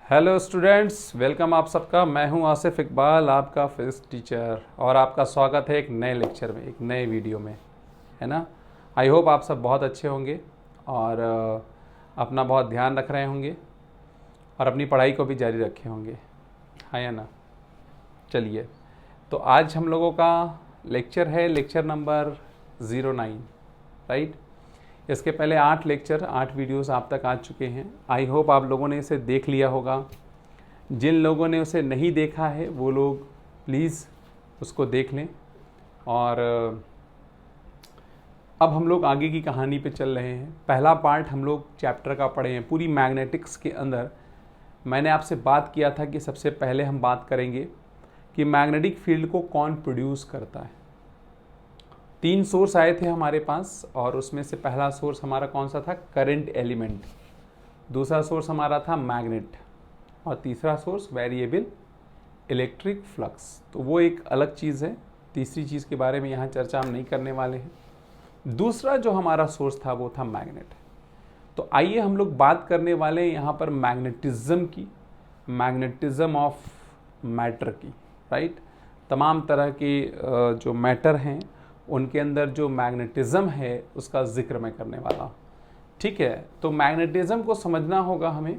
Hello students, welcome आप सबका। मैं हूं आसिफ इकबाल, आपका फिजिक्स टीचर, और आपका स्वागत है एक नए लेक्चर में, एक नए वीडियो में, है ना। आई होप आप सब बहुत अच्छे होंगे और अपना बहुत ध्यान रख रहे होंगे और अपनी पढ़ाई को भी जारी रखे होंगे, हाँ या ना। चलिए, तो आज हम लोगों का लेक्चर है लेक्चर नंबर 09, राइट। इसके पहले 8 लेक्चर 8 वीडियोस आप तक आ चुके हैं। आई होप आप लोगों ने इसे देख लिया होगा। जिन लोगों ने उसे नहीं देखा है वो लोग प्लीज़ उसको देख लें। और अब हम लोग आगे की कहानी पे चल रहे हैं। पहला पार्ट हम लोग चैप्टर का पढ़े हैं। पूरी मैग्नेटिक्स के अंदर मैंने आपसे बात किया था कि सबसे पहले हम बात करेंगे कि मैग्नेटिक फील्ड को कौन प्रोड्यूस करता है। 3 सोर्स आए थे हमारे पास और उसमें से पहला सोर्स हमारा कौन सा था? Current element. दूसरा सोर्स हमारा था मैग्नेट और तीसरा सोर्स वेरिएबल इलेक्ट्रिक फ्लक्स। तो वो एक अलग चीज़ है, तीसरी चीज़ के बारे में यहाँ चर्चा हम नहीं करने वाले हैं। दूसरा जो हमारा सोर्स था वो था मैग्नेट। तो आइए हम लोग बात करने वाले हैं यहाँ पर मैग्नेटिज्म की, मैग्नेटिज्म ऑफ मैटर की, राइट। तमाम तरह के जो मैटर हैं उनके अंदर जो मैग्नेटिज्म है उसका जिक्र मैं करने वाला हूँ, ठीक है। तो मैग्नेटिज्म को समझना होगा हमें,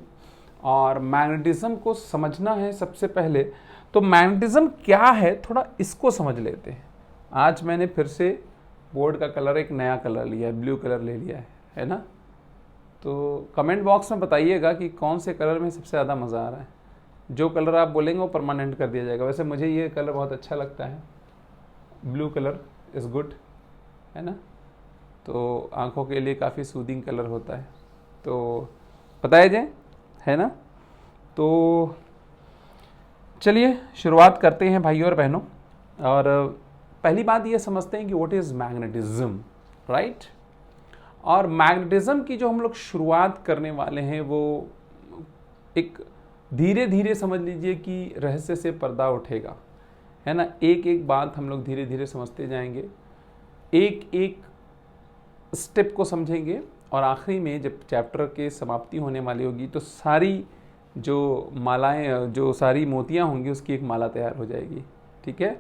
और मैग्नेटिज्म को समझना है सबसे पहले तो मैग्नेटिज्म क्या है थोड़ा इसको समझ लेते हैं। आज मैंने फिर से बोर्ड का कलर एक नया कलर लिया है, ब्लू कलर ले लिया है ना। तो कमेंट बॉक्स में बताइएगा कि कौन से कलर में सबसे ज़्यादा मज़ा आ रहा है। जो कलर आप बोलेंगे वो परमानेंट कर दिया जाएगा। वैसे मुझे ये कलर बहुत अच्छा लगता है, ब्लू कलर इज़ गुड, है ना। तो आँखों के लिए काफ़ी सूदिंग कलर होता है, तो बताया जाए, है ना। तो चलिए शुरुआत करते हैं भाइयों और बहनों। और पहली बात ये समझते हैं कि व्हाट इज़ मैग्नेटिज्म, राइट। और मैग्नेटिज्म की जो हम लोग शुरुआत करने वाले हैं वो एक धीरे धीरे समझ लीजिए कि रहस्य से पर्दा उठेगा, है ना। एक एक बात हम लोग धीरे धीरे समझते जाएंगे, एक एक स्टेप को समझेंगे, और आखिरी में जब चैप्टर के समाप्ति होने वाली होगी तो सारी जो मालाएं, जो सारी मोतियां होंगी उसकी एक माला तैयार हो जाएगी, ठीक है।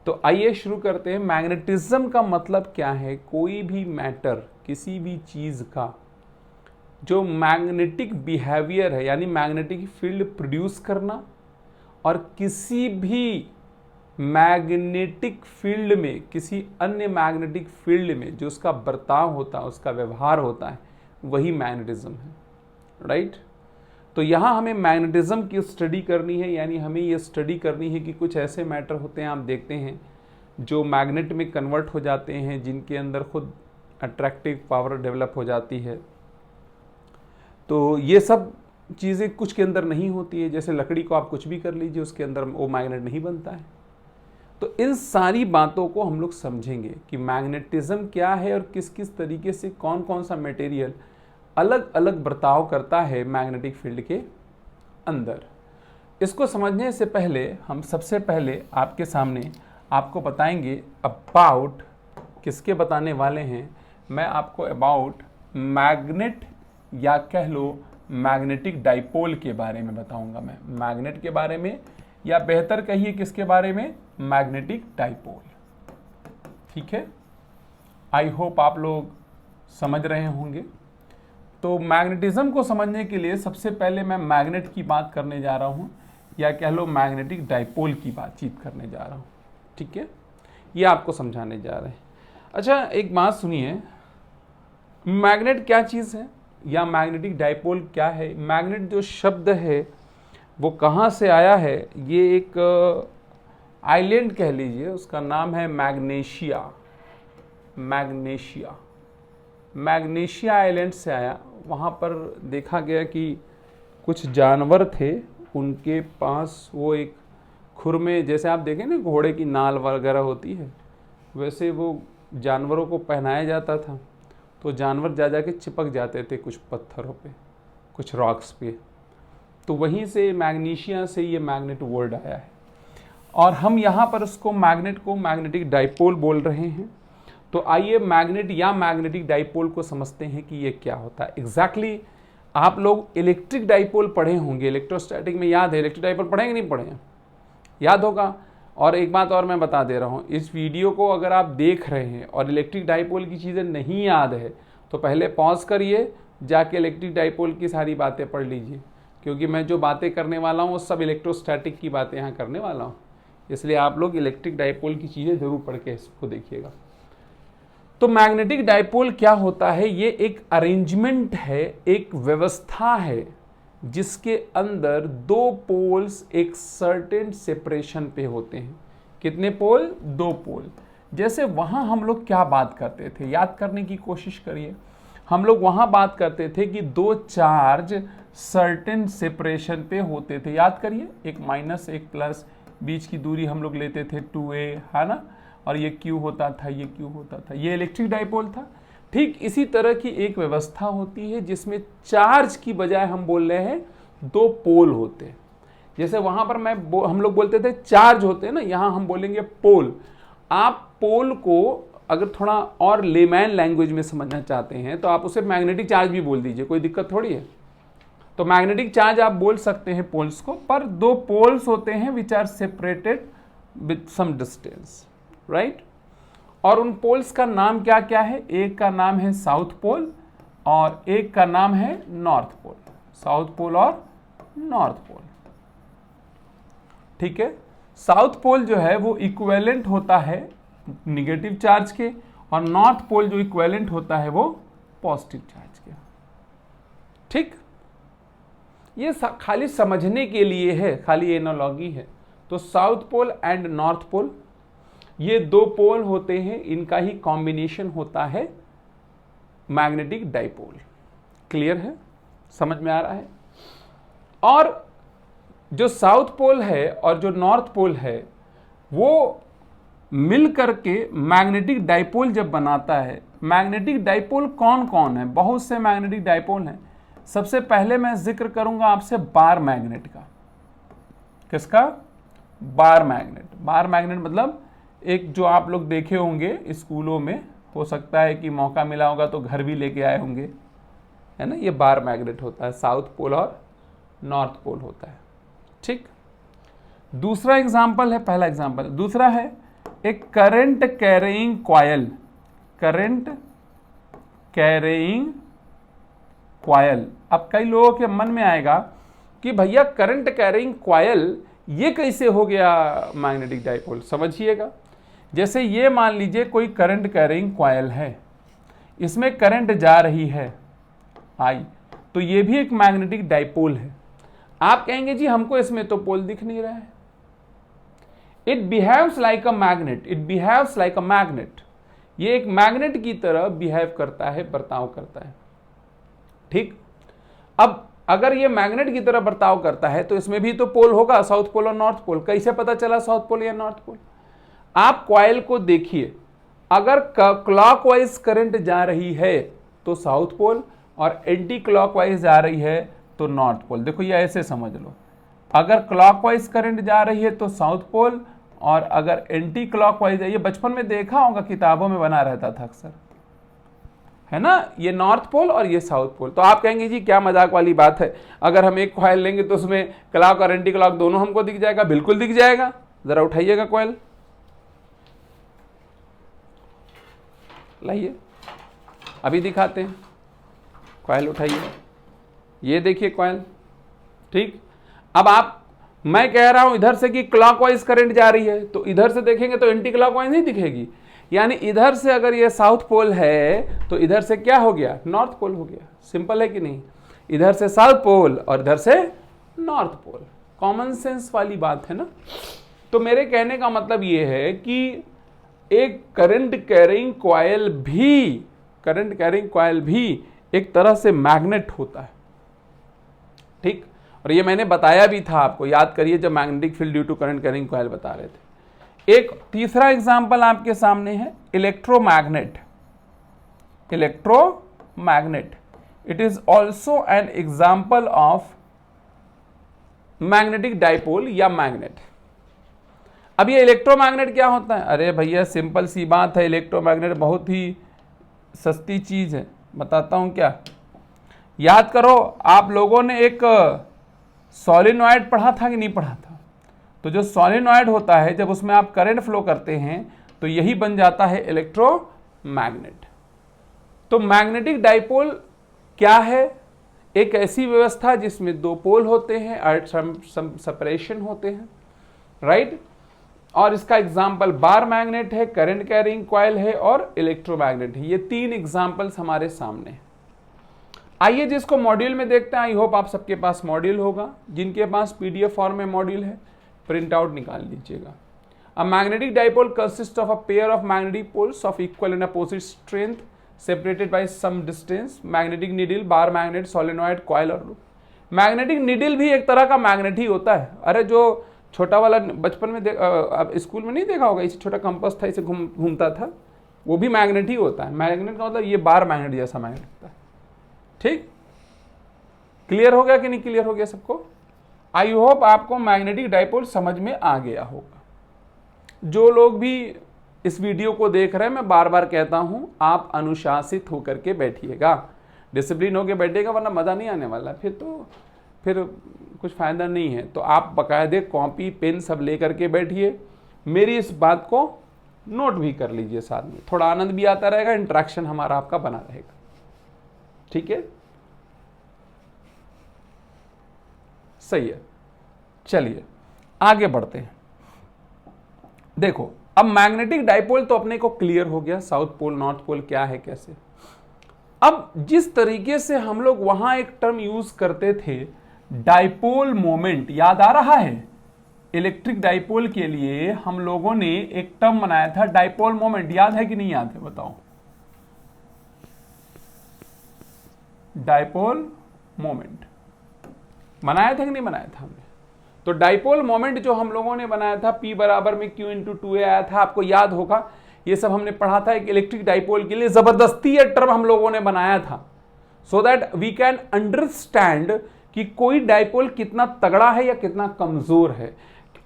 तो आइए शुरू करते हैं। मैग्नेटिज्म का मतलब क्या है? कोई भी मैटर, किसी भी चीज़ का जो मैग्नेटिक बिहेवियर है, यानी मैग्नेटिक फील्ड प्रोड्यूस करना, और किसी भी मैग्नेटिक फील्ड में, किसी अन्य मैग्नेटिक फील्ड में जो उसका बर्ताव होता है, उसका व्यवहार होता है, वही मैग्नेटिज्म है, राइट। तो यहाँ हमें मैग्नेटिज्म की स्टडी करनी है, यानी हमें ये स्टडी करनी है कि कुछ ऐसे मैटर होते हैं, आप देखते हैं, जो मैग्नेट में कन्वर्ट हो जाते हैं, जिनके अंदर खुद अट्रैक्टिव पावर डेवलप हो जाती है। तो ये सब चीज़ें कुछ के अंदर नहीं होती है। जैसे लकड़ी को आप कुछ भी कर लीजिए, उसके अंदर वो मैग्नेट नहीं बनता है। तो इन सारी बातों को हम लोग समझेंगे कि मैग्नेटिज्म क्या है और किस किस तरीके से कौन कौन सा मटेरियल अलग अलग बर्ताव करता है मैग्नेटिक फील्ड के अंदर। इसको समझने से पहले हम सबसे पहले आपके सामने आपको बताएंगे अबाउट, किसके बताने वाले हैं, मैं आपको अबाउट मैग्नेट, या कह लो मैग्नेटिक डाइपोल के बारे में बताऊंगा। मैं मैग्नेट के बारे में, या बेहतर कहिए किसके बारे में, मैग्नेटिक डाइपोल, ठीक है। आई होप आप लोग समझ रहे होंगे। तो मैग्नेटिज्म को समझने के लिए सबसे पहले मैं मैग्नेट की बात करने जा रहा हूँ, या कह लो मैग्नेटिक डाइपोल की बातचीत करने जा रहा हूँ, ठीक है। ये आपको समझाने जा रहे हैं। अच्छा, एक बात सुनिए, मैग्नेट क्या चीज़ है या मैग्नेटिक डाइपोल क्या है। मैग्नेट जो शब्द है वो कहाँ से आया है? ये एक आइलैंड कह लीजिए, उसका नाम है मैग्नेशिया। मैग्नेशिया, मैग्नेशिया आइलैंड से आया। वहाँ पर देखा गया कि कुछ जानवर थे, उनके पास वो एक खुर, जैसे आप देखें ना घोड़े की नाल वगैरह होती है, वैसे वो जानवरों को पहनाया जाता था। तो जानवर जा जा के चिपक जाते थे कुछ पत्थरों पे, कुछ रॉक्स पे। तो वहीं से मैग्नीशिया से ये मैग्नेट वर्ड आया है, और हम यहाँ पर उसको मैग्नेट को मैग्नेटिक डाइपोल बोल रहे हैं। तो आइए मैग्नेट या मैग्नेटिक डाइपोल को समझते हैं कि ये क्या होता है एग्जैक्टली। आप लोग इलेक्ट्रिक डाइपोल पढ़े होंगे, इलेक्ट्रोस्टैटिक में याद है, इलेक्ट्रिक डाइपोल पढ़े कि नहीं पढ़े हैं? याद होगा। और एक बात और मैं बता दे रहा हूँ, इस वीडियो को अगर आप देख रहे हैं और इलेक्ट्रिक डाइपोल की चीज़ें नहीं याद है तो पहले पॉज करिए, जाके इलेक्ट्रिक डाइपोल की सारी बातें पढ़ लीजिए, क्योंकि मैं जो बातें करने वाला हूँ वो सब इलेक्ट्रोस्टैटिक की बातें यहाँ करने वाला हूँ। इसलिए आप लोग इलेक्ट्रिक डाइपोल की चीज़ें ज़रूर पढ़ के इसको देखिएगा। तो मैग्नेटिक डाइपोल क्या होता है? ये एक अरेंजमेंट है, एक व्यवस्था है जिसके अंदर दो पोल्स एक सर्टेन सेपरेशन पे होते हैं। कितने पोल? दो पोल। जैसे वहाँ हम लोग क्या बात करते थे, याद करने की कोशिश करिए। हम लोग वहाँ बात करते थे कि दो चार्ज सर्टेन सेपरेशन पे होते थे, याद करिए, एक माइनस एक प्लस, बीच की दूरी हम लोग लेते थे 2a, है ना, और ये Q होता था, ये Q होता था, ये इलेक्ट्रिक डाइपोल था। ठीक इसी तरह की एक व्यवस्था होती है जिसमें चार्ज की बजाय हम बोल रहे हैं दो पोल होते हैं। जैसे वहां पर हम लोग बोलते थे चार्ज होते हैं ना, यहां हम बोलेंगे पोल। आप पोल को अगर थोड़ा और लेमैन लैंग्वेज में समझना चाहते हैं तो आप उसे मैग्नेटिक चार्ज भी बोल दीजिए, कोई दिक्कत थोड़ी है। तो मैग्नेटिक चार्ज आप बोल सकते हैं पोल्स को, पर दो पोल्स होते हैं which are separated with some distance, right. और उन पोल्स का नाम क्या क्या है? एक का नाम है साउथ पोल और एक का नाम है नॉर्थ पोल। साउथ पोल और नॉर्थ पोल, ठीक है। साउथ पोल जो है वो इक्विवेलेंट होता है निगेटिव चार्ज के, और नॉर्थ पोल जो इक्विवेलेंट होता है वो पॉजिटिव चार्ज के, ठीक। ये खाली समझने के लिए है, खाली एनालॉजी है। तो south pole and north pole ये दो पोल होते हैं, इनका ही कॉम्बिनेशन होता है मैग्नेटिक डाइपोल। क्लियर है? समझ में आ रहा है? और जो साउथ पोल है और जो नॉर्थ पोल है वो मिल करके मैग्नेटिक डाइपोल जब बनाता है। मैग्नेटिक डाइपोल कौन कौन है? बहुत से मैग्नेटिक डाइपोल हैं। सबसे पहले मैं जिक्र करूंगा आपसे बार मैग्नेट का। किसका? Bar magnet. बार मैग्नेट मतलब एक जो आप लोग देखे होंगे स्कूलों में, हो सकता है कि मौका मिला होगा तो घर भी लेके आए होंगे, है ना। ये बार मैग्नेट होता है, साउथ पोल और नॉर्थ पोल होता है, ठीक। दूसरा एग्जाम्पल है, पहला एग्जाम्पल। दूसरा है एक current carrying coil. Current carrying coil. अब कई लोगों के मन में आएगा कि भैया करंट कैरिंग कॉयल ये कैसे हो गया मैग्नेटिक डाइपोल? समझिएगा, जैसे ये मान लीजिए कोई करंट कैरिंग कॉयल है, इसमें करंट जा रही है आई, तो ये भी एक मैग्नेटिक डाइपोल है। आप कहेंगे जी हमको इसमें तो पोल दिख नहीं रहा है। It behaves like a magnet, it behaves like a magnet. ये एक मैग्नेट की तरह बिहेव करता है, बर्ताव करता है, ठीक। अब अगर ये मैग्नेट की तरह बर्ताव करता है तो इसमें भी तो पोल होगा, साउथ पोल और नॉर्थ पोल। कैसे पता चला साउथ पोल या नॉर्थ पोल? आप कॉइल को देखिए, अगर क्लॉकवाइज करंट जा रही है तो साउथ पोल और एंटी क्लॉकवाइज जा रही है तो नॉर्थ पोल। देखो ये ऐसे समझ लो, अगर क्लॉकवाइज करंट जा रही है तो साउथ पोल, और अगर एंटी क्लॉकवाइज है, ये बचपन में देखा होगा, किताबों में बना रहता था अक्सर, है ना, ये नॉर्थ पोल और ये साउथ पोल। तो आप कहेंगे जी क्या मजाक वाली बात है, अगर हम एक कॉइल लेंगे तो उसमें क्लॉक और एंटी क्लॉक दोनों हमको दिख जाएगा। बिल्कुल दिख जाएगा। जरा उठाइएगा कॉइल, लाइए, अभी दिखाते हैं। कॉइल उठाइए, ये देखिए कॉइल, ठीक। अब मैं कह रहा हूं इधर से कि क्लॉकवाइज करंट जा रही है, तो इधर से देखेंगे तो एंटी क्लॉकवाइज नहीं दिखेगी। यानी इधर से अगर ये साउथ पोल है तो इधर से क्या हो गया? नॉर्थ पोल हो गया। सिंपल है कि नहीं? इधर से साउथ पोल और इधर से नॉर्थ पोल। कॉमन सेंस वाली बात है ना। तो मेरे कहने का मतलब ये है कि एक करंट कैरिंग कॉइल भी एक तरह से मैग्नेट होता है, ठीक। और ये मैंने बताया भी था आपको, याद करिए, जब magnetic field due to current carrying coil बता रहे थे। एक तीसरा एग्जांपल आपके सामने है electromagnet. Electromagnet, it is also an example of magnetic dipole या मैग्नेट। अब ये इलेक्ट्रोमैग्नेट क्या होता है? अरे भैया सिंपल सी बात है, इलेक्ट्रोमैग्नेट बहुत ही सस्ती चीज है। बताता हूं क्या। याद करो, आप लोगों ने एक सोलेनॉइड पढ़ा था कि नहीं पढ़ा था? तो जो सोलेनॉइड होता है, जब उसमें आप करंट फ्लो करते हैं तो यही बन जाता है इलेक्ट्रोमैग्नेट। तो मैग्नेटिक डाइपोल क्या है? एक ऐसी व्यवस्था जिसमें दो पोल होते हैं, अर्थ सेपरेशन होते हैं, राइट? और इसका एग्जाम्पल बार मैग्नेट है, करंट कैरिंग कॉइल है और इलेक्ट्रोमैग्नेट है। ये तीन एग्जाम्पल्स हमारे सामने हैं। आइए जिसको मॉड्यूल में देखते हैं। आई होप आप सबके पास मॉड्यूल होगा। जिनके पास पीडीएफ फॉर्म में मॉड्यूल है, प्रिंट आउट निकाल लीजिएगा। A magnetic dipole consist of a pair of magnetic poles of equal and opposite strength separated by some distance. Magnetic needle, bar magnet, solenoid, coil और loop. Magnetic needle भी एक तरह का magnet ही होता है। अरे जो छोटा वाला बचपन में आप स्कूल में नहीं देखा होगा, इसे छोटा कंपास था, इसे घूमता था, वो भी मैग्नेट ही होता है। मैग्नेट का मतलब ये बार मैग्नेट जैसा मैग्नेट होता है। ठीक, क्लियर हो गया कि नहीं क्लियर हो गया सबको? आई होप आपको मैग्नेटिक डाइपोल समझ में आ गया होगा। जो लोग भी इस वीडियो को देख रहे हैं, मैं बार बार कहता हूं, आप अनुशासित होकर के बैठिएगा, डिसिप्लिन होकर बैठिएगा, वरना मज़ा नहीं आने वाला। फिर कुछ फ़ायदा नहीं है। तो आप बाकायदे कॉपी पेन सब लेकर के बैठिए, मेरी इस बात को नोट भी कर लीजिए साथ में, थोड़ा आनंद भी आता रहेगा, इंटरेक्शन हमारा आपका बना रहेगा। ठीक है, सही है। चलिए आगे बढ़ते हैं। देखो, अब मैग्नेटिक डाइपोल तो अपने को क्लियर हो गया, साउथ पोल नॉर्थ पोल क्या है कैसे। अब जिस तरीके से हम लोग वहां एक टर्म यूज करते थे, डाइपोल मोमेंट, याद आ रहा है? इलेक्ट्रिक डाइपोल के लिए हम लोगों ने एक टर्म बनाया था, डाइपोल मोमेंट। याद है कि नहीं याद है, बताओ? डाइपोल मोमेंट बनाया था कि नहीं बनाया था हमने? तो डाइपोल मोमेंट जो हम लोगों ने बनाया था, P बराबर में Q इंटू 2A आया था, आपको याद होगा। ये सब हमने पढ़ा था। एक इलेक्ट्रिक डाइपोल के लिए जबरदस्ती ये टर्म हम लोगों ने बनाया था, so that we can understand कि कोई डाइपोल कितना तगड़ा है या कितना कमजोर है।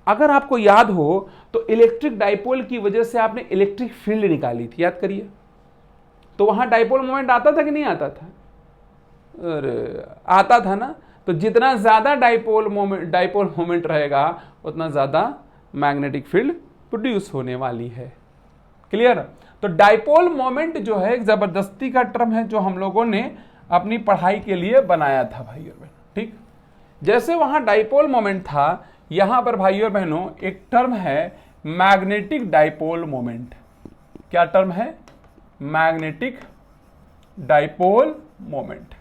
अगर आपको याद हो तो इलेक्ट्रिक डाइपोल की वजह से आपने इलेक्ट्रिक फील्ड निकाली थी, याद करिए। तो वहां डाइपोल मोमेंट आता था कि नहीं आता था? अरे आता था ना। तो जितना ज्यादा डाइपोल मोमेंट रहेगा, उतना ज्यादा मैग्नेटिक फील्ड प्रोड्यूस होने वाली है। क्लियर? तो डाइपोल मोमेंट जो है एक जबरदस्ती का टर्म है जो हम लोगों ने अपनी पढ़ाई के लिए बनाया था भाइयों बहनों। ठीक, जैसे वहां डाइपोल मोमेंट था, यहां पर भाइयों बहनों एक टर्म है मैग्नेटिक डाइपोल मोमेंट। क्या टर्म है? Magnetic dipole moment.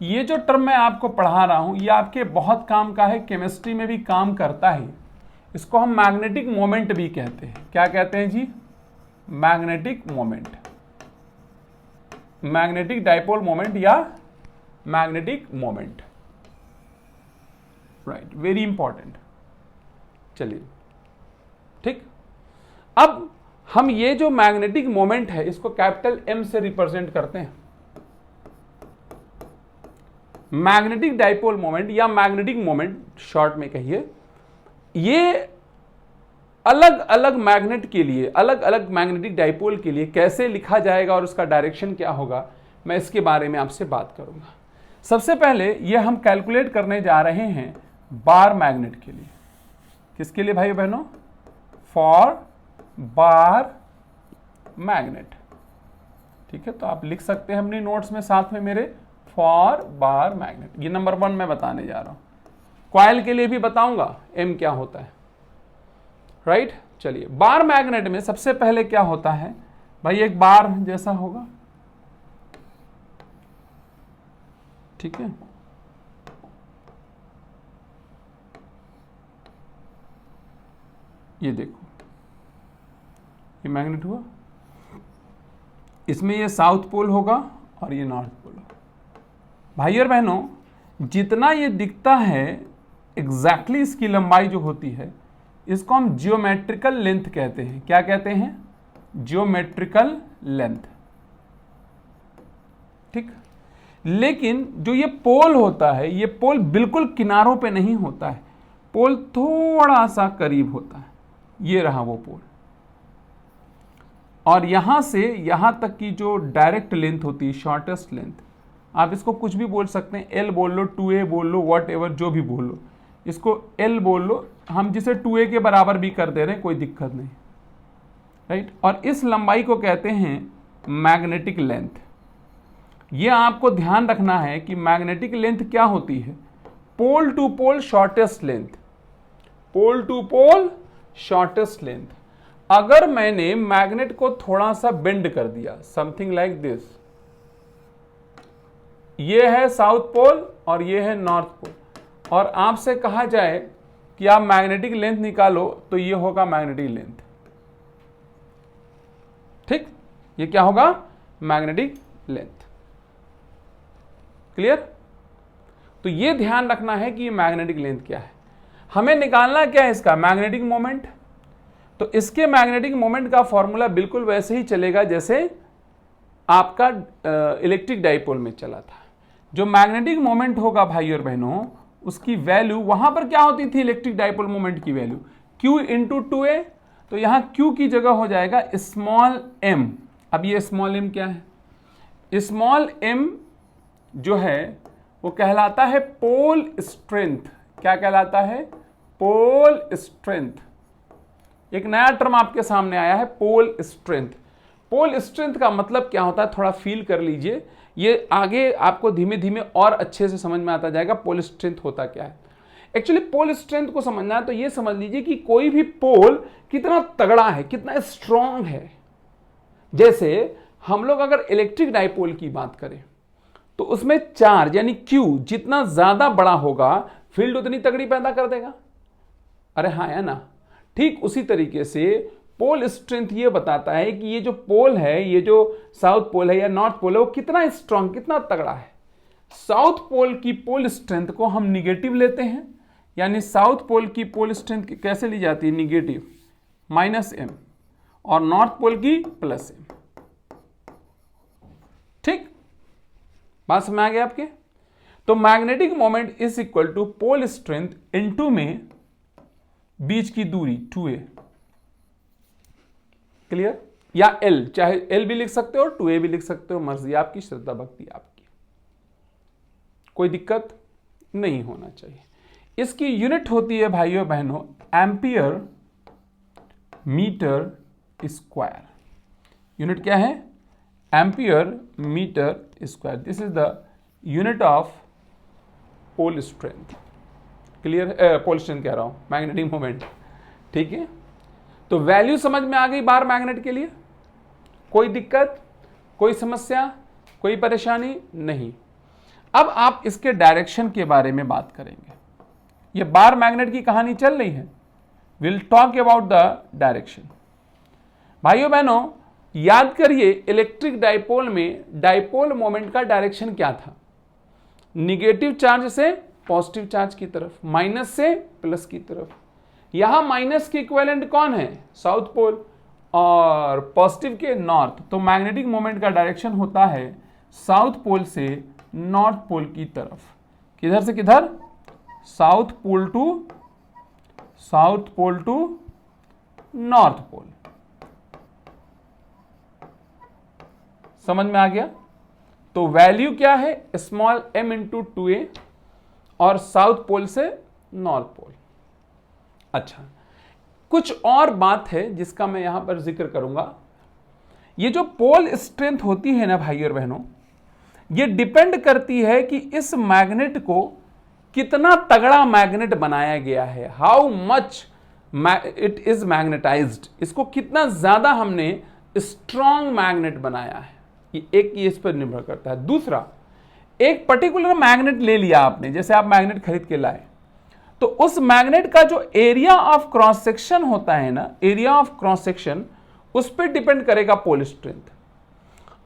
ये जो टर्म मैं आपको पढ़ा रहा हूं, ये आपके बहुत काम का है, केमिस्ट्री में भी काम करता है। इसको हम मैग्नेटिक मोमेंट भी कहते हैं। क्या कहते हैं जी? Magnetic moment, magnetic dipole moment या magnetic moment, right, very important. चलिए ठीक, अब हम ये जो मैग्नेटिक मोमेंट है इसको कैपिटल M से रिप्रेजेंट करते हैं। मैग्नेटिक डाइपोल मोमेंट या मैग्नेटिक मोमेंट शॉर्ट में कहिए, ये अलग अलग मैग्नेट के लिए, अलग अलग मैग्नेटिक डाइपोल के लिए कैसे लिखा जाएगा और उसका डायरेक्शन क्या होगा, मैं इसके बारे में आपसे बात करूंगा। सबसे पहले ये हम कैलकुलेट करने जा रहे हैं बार मैग्नेट के लिए। किसके लिए भाइयों बहनों? For bar magnet. ठीक है, तो आप लिख सकते हैं अपनी नोट्स में साथ में मेरे, फॉर बार मैग्नेट। ये नंबर 1 मैं बताने जा रहा हूं। कॉइल के लिए भी बताऊंगा M क्या होता है, राइट। चलिए, बार मैग्नेट में सबसे पहले क्या होता है भाई, एक बार जैसा होगा, ठीक है। ये देखो, ये मैग्नेट हुआ, इसमें ये साउथ पोल होगा और ये नॉर्थ पोल होगा। भाई और बहनों, जितना ये दिखता है एग्जैक्टली इसकी लंबाई जो होती है, इसको हम जियोमेट्रिकल लेंथ कहते हैं। क्या कहते हैं? Geometrical length. ठीक, लेकिन जो ये पोल होता है, ये पोल बिल्कुल किनारों पे नहीं होता है, पोल थोड़ा सा करीब होता है। ये रहा वो पोल, और यहां से यहां तक की जो डायरेक्ट लेंथ होती है, शॉर्टेस्ट लेंथ, आप इसको कुछ भी बोल सकते हैं, एल बोल लो, 2a बोल लो, वॉट एवर जो भी बोल लो, इसको एल बोल लो, हम जिसे 2a के बराबर भी कर दे रहे हैं, कोई दिक्कत नहीं, राइट। और इस लंबाई को कहते हैं मैग्नेटिक लेंथ। ये आपको ध्यान रखना है कि मैग्नेटिक लेंथ क्या होती है, pole to pole shortest length, pole to pole shortest length. अगर मैंने मैग्नेट को थोड़ा सा बेंड कर दिया, समथिंग लाइक दिस, ये है साउथ पोल और ये है नॉर्थ पोल, और आपसे कहा जाए कि आप मैग्नेटिक लेंथ निकालो, तो ये होगा मैग्नेटिक लेंथ, ठीक। ये क्या होगा, मैग्नेटिक लेंथ। क्लियर। तो ये ध्यान रखना है कि ये मैग्नेटिक लेंथ क्या है। हमें निकालना क्या है, इसका मैग्नेटिक मोमेंट। तो इसके मैग्नेटिक मोमेंट का फॉर्मूला बिल्कुल वैसे ही चलेगा जैसे आपका इलेक्ट्रिक डाइपोल में चला था। जो मैग्नेटिक मोमेंट होगा भाई और बहनों, उसकी वैल्यू वहां पर क्या होती थी, इलेक्ट्रिक डाइपोल मोमेंट की वैल्यू Q इंटू 2a, तो यहां Q की जगह हो जाएगा स्मॉल m। अब ये स्मॉल m क्या है, स्मॉल m जो है वो कहलाता है पोल स्ट्रेंथ। क्या कहलाता है, पोल स्ट्रेंथ। एक नया टर्म आपके सामने आया है, पोल स्ट्रेंथ। पोल स्ट्रेंथ का मतलब क्या होता है, थोड़ा फील कर लीजिए, ये आगे आपको धीमे धीमे और अच्छे से समझ में आता जाएगा पोल स्ट्रेंथ होता क्या है। एक्चुअली पोल स्ट्रेंथ को समझना है तो ये समझ लीजिए कि कोई भी पोल कितना तगड़ा है, कितना स्ट्रांग है। जैसे हम लोग अगर इलेक्ट्रिक डाइपोल की बात करें तो उसमें चार्ज यानी Q जितना ज्यादा बड़ा होगा, फील्ड उतनी तगड़ी पैदा कर देगा। अरे हाँ है ना। ठीक उसी तरीके से पोल स्ट्रेंथ ये बताता है कि ये जो पोल है, ये जो साउथ पोल है या नॉर्थ पोल है, वो कितना स्ट्रांग, कितना तगड़ा है। साउथ पोल की पोल स्ट्रेंथ को हम निगेटिव लेते हैं, यानी साउथ पोल की पोल स्ट्रेंथ कैसे ली जाती है, निगेटिव -m, और नॉर्थ पोल की +m। ठीक, बात समझ आ गया आपके। तो magnetic moment is equal to pole strength into में बीच की दूरी 2a। क्लियर। या L, चाहे L भी लिख सकते हो और 2a भी लिख सकते हो, मर्जी आपकी, श्रद्धा भक्ति आपकी, कोई दिक्कत नहीं होना चाहिए। इसकी यूनिट होती है भाइयों बहनों एम्पियर मीटर स्क्वायर। यूनिट क्या है, ampere metre square. This is the unit of pole strength. Clear, pole strength कह रहा हूं, मैग्नेटिक मोमेंट। ठीक है, तो वैल्यू समझ में आ गई बार मैग्नेट के लिए। कोई दिक्कत, कोई समस्या, कोई परेशानी नहीं। अब आप इसके डायरेक्शन के बारे में बात करेंगे। ये बार मैग्नेट की कहानी चल रही है, will talk about the direction. भाइयों बहनों याद करिए, इलेक्ट्रिक डाइपोल में डाइपोल मोमेंट का डायरेक्शन क्या था, निगेटिव चार्ज से पॉजिटिव चार्ज की तरफ, माइनस से प्लस की तरफ। यहां माइनस के इक्विवेलेंट कौन है, साउथ पोल, और पॉजिटिव के नॉर्थ। तो मैग्नेटिक मोमेंट का डायरेक्शन होता है साउथ पोल से नॉर्थ पोल की तरफ। किधर से किधर, south pole to north pole. समझ में आ गया। तो वैल्यू क्या है, स्मॉल m इंटू 2a, और साउथ पोल से नॉर्थ पोल। अच्छा, कुछ और बात है जिसका मैं यहां पर जिक्र करूंगा। ये जो पोल स्ट्रेंथ होती है ना भाई और बहनों, ये डिपेंड करती है कि इस मैग्नेट को कितना तगड़ा मैग्नेट बनाया गया है, how much it is magnetised. इसको कितना ज्यादा हमने स्ट्रॉन्ग मैग्नेट बनाया है, ये एक इस पर निर्भर करता है। दूसरा, एक पर्टिकुलर मैग्नेट ले लिया आपने, जैसे आप मैग्नेट खरीद के लाए, तो उस मैग्नेट का जो एरिया ऑफ क्रॉस सेक्शन होता है ना, एरिया ऑफ क्रॉस सेक्शन, उस पर डिपेंड करेगा पोल स्ट्रेंथ।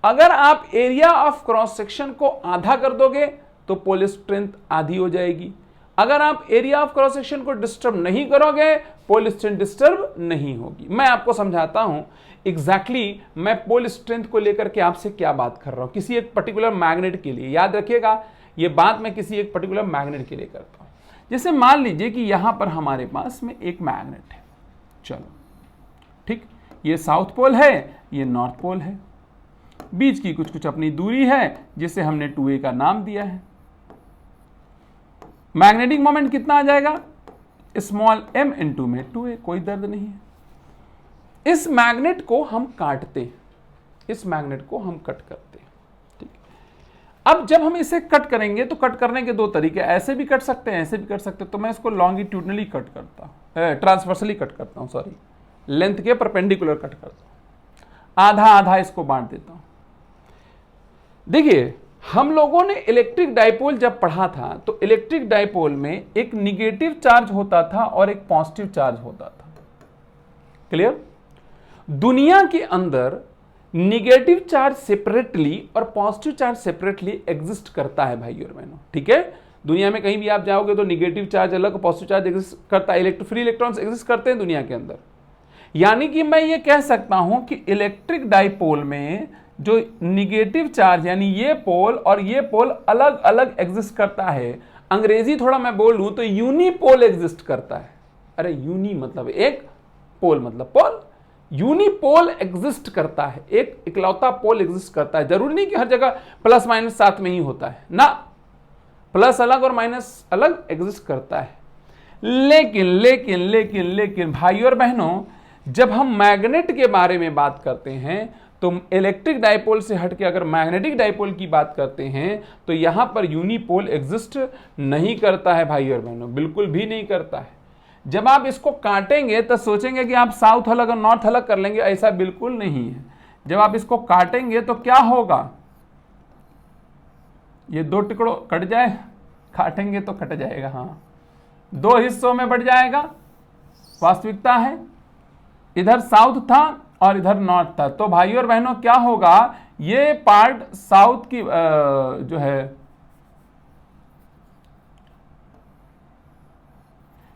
अगर आप एरिया ऑफ क्रॉस सेक्शन को आधा कर दोगे तो पोल स्ट्रेंथ आधी हो जाएगी। अगर आप एरिया ऑफ क्रॉस सेक्शन को डिस्टर्ब नहीं करोगे, पोल स्ट्रेंथ डिस्टर्ब नहीं होगी। मैं आपको समझाता हूं एग्जैक्टली मैं पोल स्ट्रेंथ को लेकर के आपसे क्या बात कर रहा हूं, किसी एक पर्टिकुलर मैग्नेट के लिए। याद रखिएगा, ये बात मैं किसी एक पर्टिकुलर मैग्नेट के लिए करता हूं। जैसे मान लीजिए कि यहां पर हमारे पास में एक मैग्नेट है, चलो ठीक, ये साउथ पोल है, ये नॉर्थ पोल है। बीच की कुछ कुछ अपनी दूरी है जिसे हमने 2a का नाम दिया है। मैग्नेटिक मोमेंट कितना आ जाएगा, स्मॉल m इंटू में 2a, कोई दर्द नहीं है। इस मैग्नेट को हम काटते हैं, इस मैग्नेट को हम कट करते हैं, ठीक है। अब जब हम इसे कट करेंगे तो कट करने के दो तरीके, ऐसे भी कट सकते हैं, ऐसे भी कट सकते हैं। तो मैं इसको लॉन्गिट्यूडनली कट करता हूं, ट्रांसवर्सली कट करता हूं, सॉरी, लेंथ के परपेंडिकुलर कट करता हूं, आधा आधा इसको बांट देता हूं। देखिए, हम लोगों ने इलेक्ट्रिक डाइपोल जब पढ़ा था तो इलेक्ट्रिक डाइपोल में एक निगेटिव चार्ज होता था और एक पॉजिटिव चार्ज होता था। क्लियर? दुनिया के अंदर निगेटिव चार्ज सेपरेटली और पॉजिटिव चार्ज सेपरेटली एग्जिस्ट करता है भाई और बहनों, ठीक है। दुनिया में कहीं भी आप जाओगे तो निगेटिव चार्ज अलग, पॉजिटिव चार्ज एग्जिस्ट करता है, फ्री इलेक्ट्रॉन्स एग्जिस्ट करते हैं दुनिया के अंदर। यानी कि मैं ये कह सकता हूं कि इलेक्ट्रिक डाइपोल में जो निगेटिव चार्ज यानी ये पोल और ये पोल अलग अलग एग्जिस्ट करता है। अंग्रेजी थोड़ा मैं बोल लूं तो यूनिपोल एग्जिस्ट करता है। अरे यूनि मतलब एक, पोल मतलब पोल, यूनिपोल एग्जिस्ट करता है, एक इकलौता पोल एग्जिस्ट करता है। जरूरी नहीं कि हर जगह प्लस माइनस साथ में ही होता है ना, प्लस अलग और माइनस अलग एग्जिस्ट करता है। लेकिन लेकिन लेकिन लेकिन भाई और बहनों, जब हम मैग्नेट के बारे में बात करते हैं तो इलेक्ट्रिक डाइपोल से हटके अगर मैग्नेटिक डाइपोल की बात करते हैं तो यहां पर यूनिपोल एग्जिस्ट नहीं करता है भाई और बहनों, बिल्कुल भी नहीं करता है। जब आप इसको काटेंगे तो सोचेंगे कि आप साउथ अलग और नॉर्थ अलग कर लेंगे, ऐसा बिल्कुल नहीं है। जब आप इसको काटेंगे तो क्या होगा, ये दो टुकड़ों कट जाए, काटेंगे तो कट जाएगा, हाँ, दो हिस्सों में बढ़ जाएगा। वास्तविकता है इधर साउथ था और इधर नॉर्थ था, तो भाई और बहनों क्या होगा, ये पार्ट साउथ की जो है,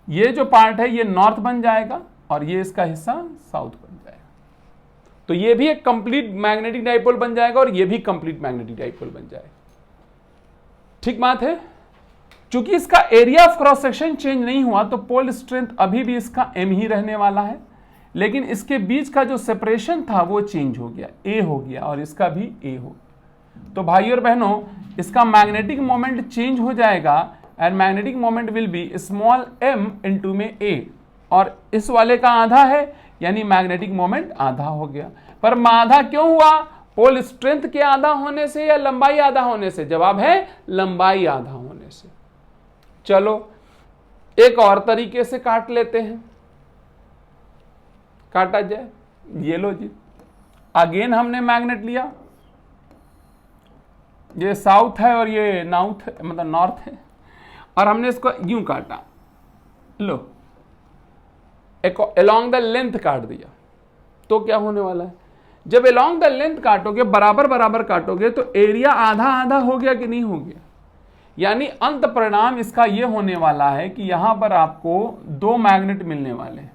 ये जो पार्ट है ये नॉर्थ बन जाएगा और ये इसका हिस्सा साउथ बन जाएगा। तो ये भी एक कंप्लीट मैग्नेटिक डाइपोल बन जाएगा और ये भी कंप्लीट मैग्नेटिक डाइपोल बन जाएगा। ठीक बात है। चूंकि इसका area of cross section change नहीं हुआ तो पोल स्ट्रेंथ अभी भी इसका m ही रहने वाला है, लेकिन इसके बीच का जो सेपरेशन था वो चेंज हो गया, a हो गया और इसका भी a हो गया। तो भाई और बहनों, इसका मैग्नेटिक मोमेंट चेंज हो जाएगा and magnetic moment will be small m into में a, और इस वाले का आधा है यानी मैग्नेटिक मोमेंट आधा हो गया। पर आधा क्यों हुआ, पोल स्ट्रेंथ के आधा होने से या लंबाई आधा होने से? जवाब है लंबाई आधा होने से। चलो एक और तरीके से काट लेते हैं, काटा जाए। ये लो जी, अगेन हमने मैग्नेट लिया, ये साउथ है और ये नॉर्थ है, मतलब नॉर्थ है, और हमने इसको यूं काटा, लो एक अलोंग द लेंथ काट दिया। तो क्या होने वाला है, जब अलोंग द लेंथ काटोगे, बराबर बराबर काटोगे, तो एरिया आधा आधा हो गया कि नहीं हो गया? यानी अंत परिणाम इसका यह होने वाला है कि यहां पर आपको दो मैग्नेट मिलने वाले हैं,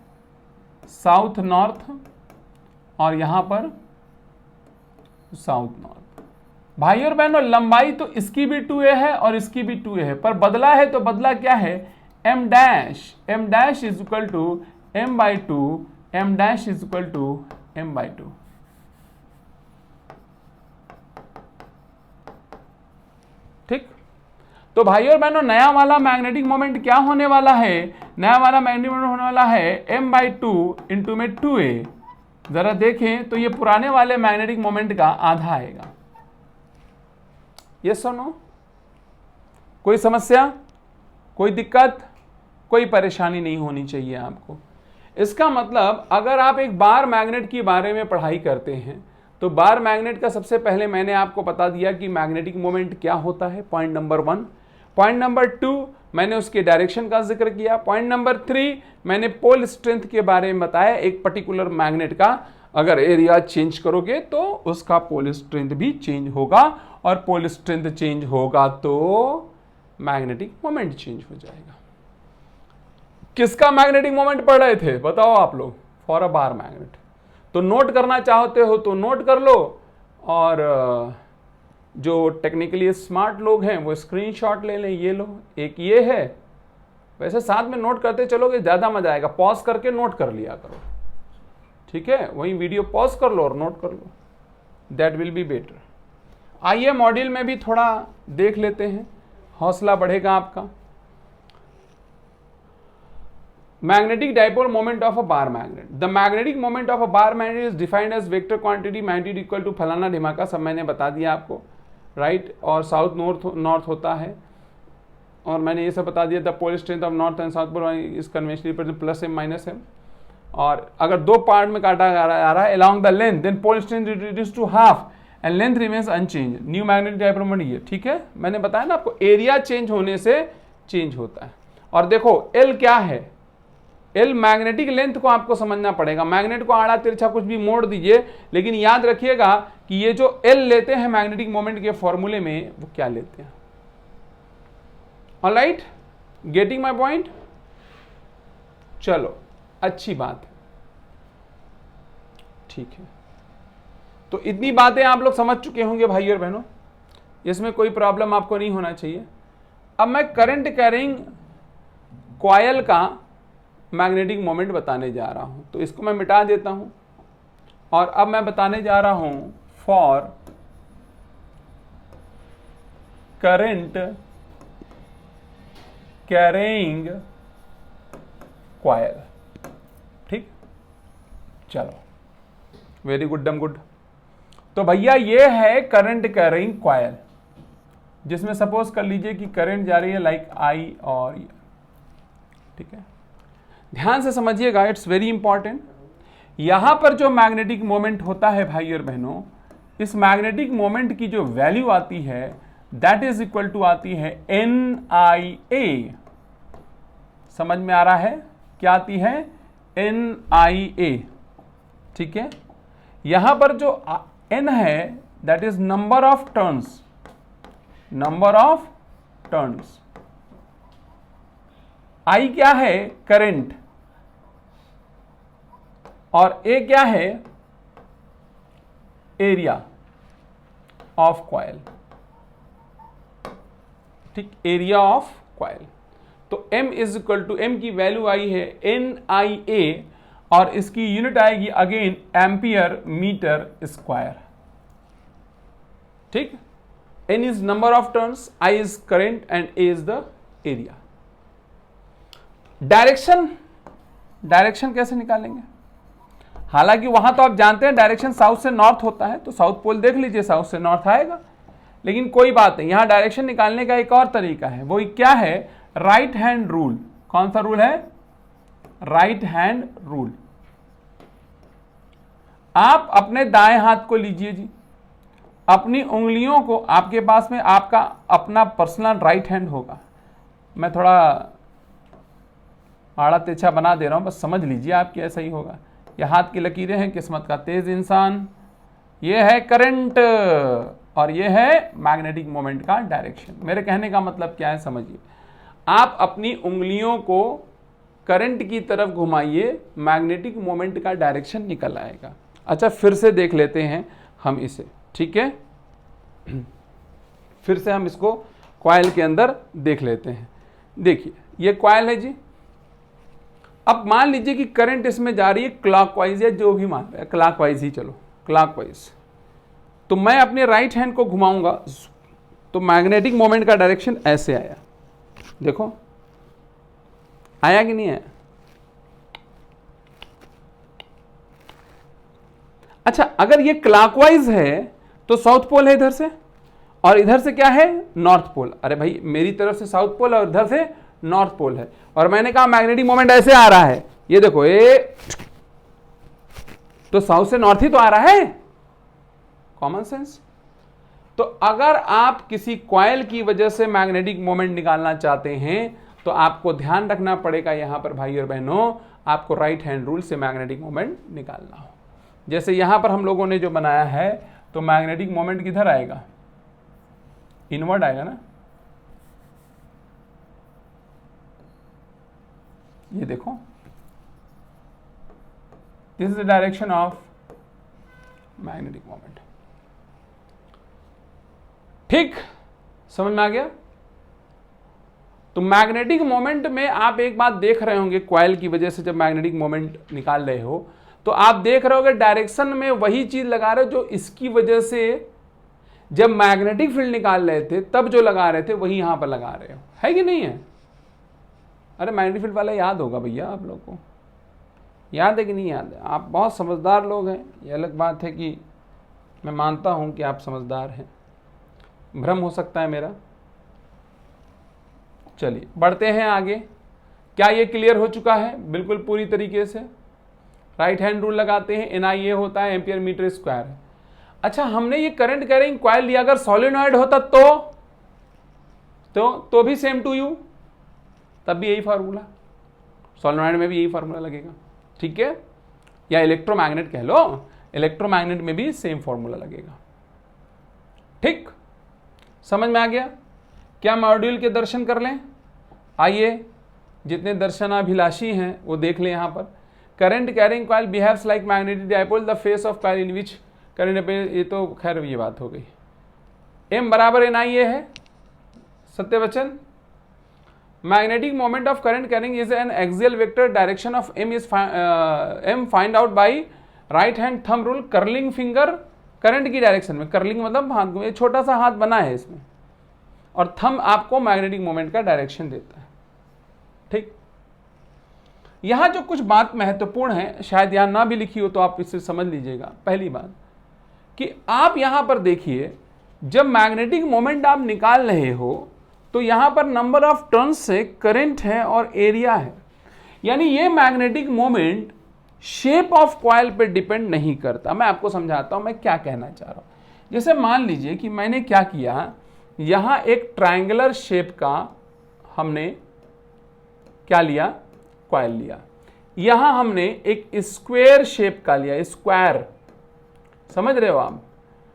साउथ नॉर्थ और यहां पर साउथ नॉर्थ। भाई और बहनों, लंबाई तो इसकी भी 2a है और इसकी भी 2a है, पर बदला है तो बदला क्या है, m dash is equal to m/2, m dash is equal to m/2। ठीक, तो भाई और बहनों, नया वाला मैग्नेटिक मोमेंट क्या होने वाला है, नया वाला मैग्नेटिक मोमेंट होने वाला है m/2 इंटू में 2a। जरा देखें तो ये पुराने वाले मैग्नेटिक मोमेंट का आधा आएगा। यस और नो? कोई समस्या, कोई दिक्कत, कोई परेशानी नहीं होनी चाहिए आपको। इसका मतलब अगर आप एक बार मैग्नेट के बारे में पढ़ाई करते हैं तो बार मैग्नेट का सबसे पहले मैंने आपको बता दिया कि मैग्नेटिक मोमेंट क्या होता है, पॉइंट नंबर 1। पॉइंट नंबर 2 मैंने उसके डायरेक्शन का जिक्र किया। पॉइंट नंबर 3 मैंने पोल स्ट्रेंथ के बारे में बताया, एक पर्टिकुलर मैग्नेट का अगर एरिया चेंज करोगे तो उसका पोल स्ट्रेंथ भी चेंज होगा, और पोल स्ट्रेंथ चेंज होगा तो मैग्नेटिक मोमेंट चेंज हो जाएगा। किसका मैग्नेटिक मोमेंट पढ़ रहे थे बताओ आप लोग? For a bar magnet. तो नोट करना चाहते हो तो नोट कर लो, और जो टेक्निकली स्मार्ट लोग हैं वो स्क्रीनशॉट ले लें। ये लो, एक ये है, वैसे साथ में नोट करते चलोगे ज़्यादा मजा आएगा, पॉज करके नोट कर लिया करो, ठीक है? वहीं वीडियो पॉज कर लो और नोट कर लो। That will be better. आइए मॉड्यूल में भी थोड़ा देख लेते हैं, हौसला बढ़ेगा आपका। Magnetic dipole moment of a bar magnet. The magnetic moment of a bar magnet is defined as vector quantity magnitude equal to फलाना ढिमाका, सब मैंने बता दिया आपको, राइट। और साउथ नॉर्थ होता है, और मैंने ये सब बता दिया। The pole strength of north and south pole is conventionally represent plus M minus M. और अगर दो पार्ट में काटा जा रहा है along the length, then pole strength reduce to half and length remains unchange. New magnetic dipole moment ये, ठीक है, मैंने बताया ना आपको, एरिया चेंज होने से चेंज होता है। और देखो एल क्या है, एल मैग्नेटिक लेंथ को आपको समझना पड़ेगा। मैग्नेट को आड़ा तिरछा कुछ भी मोड़ दीजिए, लेकिन याद रखिएगा कि ये जो एल लेते हैं मैग्नेटिक मोमेंट के फॉर्मूले में, वो क्या लेते हैं। Alright, getting my point? चलो अच्छी बात है, ठीक है। तो इतनी बातें आप लोग समझ चुके होंगे भाई और बहनों, इसमें कोई प्रॉब्लम आपको नहीं होना चाहिए। अब मैं करंट कैरिंग कॉइल का मैग्नेटिक मोमेंट बताने जा रहा हूं, तो इसको मैं मिटा देता हूं, और अब मैं बताने जा रहा हूं फॉर करंट कैरिंग कॉइल। ठीक, चलो, वेरी गुड, डम गुड। तो भैया ये है करंट कैरिंग कॉइल, जिसमें सपोज कर लीजिए कि करंट जा रही है लाइक आई और ये, ठीक है। ध्यान से समझिएगा, इट्स वेरी इंपॉर्टेंट। यहां पर जो मैग्नेटिक मोमेंट होता है भाई और बहनों, इस मैग्नेटिक मोमेंट की जो वैल्यू आती है दैट इज इक्वल टू आती है NIA। समझ में आ रहा है क्या आती है? NIA, ठीक है। यहां पर जो N है that is number of turns, number of turns. I क्या है? करंट। और A क्या है? एरिया ऑफ कॉइल, ठीक, एरिया ऑफ कॉइल। तो M is equal to, M की वैल्यू आई है NIA, और इसकी यूनिट आएगी अगेन एम्पियर मीटर स्क्वायर, ठीक। N is number of turns, I is current and A is the area. Direction कैसे निकालेंगे? हालांकि वहां तो आप जानते हैं डायरेक्शन साउथ से नॉर्थ होता है, तो साउथ पोल देख लीजिए, साउथ से नॉर्थ आएगा। लेकिन कोई बात नहीं, यहां डायरेक्शन निकालने का एक और तरीका है, वो क्या है? Right hand rule. कौन सा रूल है? Right hand rule. आप अपने दाएं हाथ को लीजिए जी, अपनी उंगलियों को, आपके पास में आपका अपना पर्सनल राइट हैंड होगा। मैं थोड़ा आड़ा तिरछा बना दे रहा हूं, बस समझ लीजिए आपकी ऐसा ही होगा। ये हाथ की लकीरें हैं किस्मत का तेज इंसान, ये है करंट, और ये है मैग्नेटिक मोमेंट का डायरेक्शन। मेरे कहने का मतलब क्या है समझिए, आप अपनी उंगलियों को करंट की तरफ घुमाइए, मैग्नेटिक मोमेंट का डायरेक्शन निकल आएगा। अच्छा, फिर से देख लेते हैं हम इसे, ठीक है। फिर से हम इसको कॉइल के अंदर देख लेते हैं। देखिए ये कॉइल है जी। अब मान लीजिए कि करंट इसमें जा रही है क्लॉकवाइज, या जो भी मान रहे हैं क्लॉकवाइज ही, चलो क्लॉकवाइज। तो मैं अपने राइट हैंड को घुमाऊंगा, तो मैग्नेटिक मोमेंट का डायरेक्शन ऐसे आया, देखो आया कि नहीं आया? अच्छा, अगर ये क्लॉकवाइज है तो साउथ पोल है इधर से, और इधर से क्या है? North pole. अरे भाई, मेरी तरफ से साउथ पोल और इधर से नॉर्थ पोल है, और मैंने कहा मैग्नेटिक मोमेंट ऐसे आ रहा है, ये देखो तो साउथ से नॉर्थ ही तो आ रहा है, कॉमन सेंस। तो अगर आप किसी कॉइल की वजह से मैग्नेटिक मोमेंट निकालना चाहते हैं, तो आपको ध्यान रखना पड़ेगा यहां पर भाई और बहनों, आपको राइट हैंड रूल से मैग्नेटिक मोमेंट निकालना हो। जैसे यहां पर हम लोगों ने जो बनाया है, तो मैग्नेटिक मोमेंट किधर आएगा? इनवर्ड आएगा ना। ये देखो, this is the direction of magnetic moment. ठीक, समझ में आ गया? तो मैग्नेटिक मोमेंट में आप एक बात देख रहे होंगे, कॉइल की वजह से जब मैग्नेटिक मोमेंट निकाल रहे हो, तो आप देख रहे हो कि डायरेक्शन में वही चीज लगा रहे हो जो इसकी वजह से जब मैग्नेटिक फील्ड निकाल रहे थे तब जो लगा रहे थे वही यहां पर लगा रहे हो, है कि नहीं है? अरे मैग्नेटिक फील्ड वाला याद होगा भैया आप लोग को, याद है कि नहीं याद है? आप बहुत समझदार लोग हैं, ये अलग बात है कि मैं मानता हूं कि आप समझदार हैं, भ्रम हो सकता है मेरा। चलिए बढ़ते हैं आगे। क्या ये क्लियर हो चुका है? बिल्कुल पूरी तरीके से। राइट हैंड रूल लगाते हैं, NI होता है एम्पियर मीटर स्क्वायर है। अच्छा, हमने ये करंट कैरिंग कॉइल लिया, अगर सोलेनॉइड होता तो भी सेम टू यू, तब भी यही फार्मूला, सोलेनॉइड में भी यही फार्मूला लगेगा, ठीक है? या इलेक्ट्रोमैग्नेट कह लो, इलेक्ट्रोमैग्नेट में भी सेम फार्मूला लगेगा। ठीक, समझ में आ गया? क्या मॉड्यूल के दर्शन कर लें? आइए, जितने दर्शनाभिलाषी हैं वो देख लें। यहां पर current carrying coil behaves like magnetic dipole, the face of coil in which current, ये तो खैर ये बात हो गई। M बराबर NI है, सत्य वचन। Magnetic moment of current carrying is an axial vector, direction of M is M find out by right hand thumb rule, curling finger current की डायरेक्शन में, कर्लिंग मतलब हाथ में छोटा सा हाथ बना है इसमें, और थंब आपको मैग्नेटिक मोमेंट का डायरेक्शन देता है। ठीक, यहां जो कुछ बात महत्वपूर्ण है, शायद यहां ना भी लिखी हो तो आप इसे समझ लीजिएगा। पहली बात कि आप यहां पर देखिए, जब मैग्नेटिक मोमेंट आप निकाल रहे हो तो यहां पर नंबर ऑफ टर्न्स से करंट है और एरिया है, यानी ये magnetic moment shape of coil पे डिपेंड नहीं करता। मैं आपको समझाता हूं मैं क्या कहना चाह रहा हूं। जैसे मान लीजिए कि मैंने क्या किया, यहां एक ट्रायंगुलर शेप का हमने क्या लिया, कॉइल लिया। यहां हमने एक स्क्वायर शेप का लिया, स्क्वायर, समझ रहे हो आप,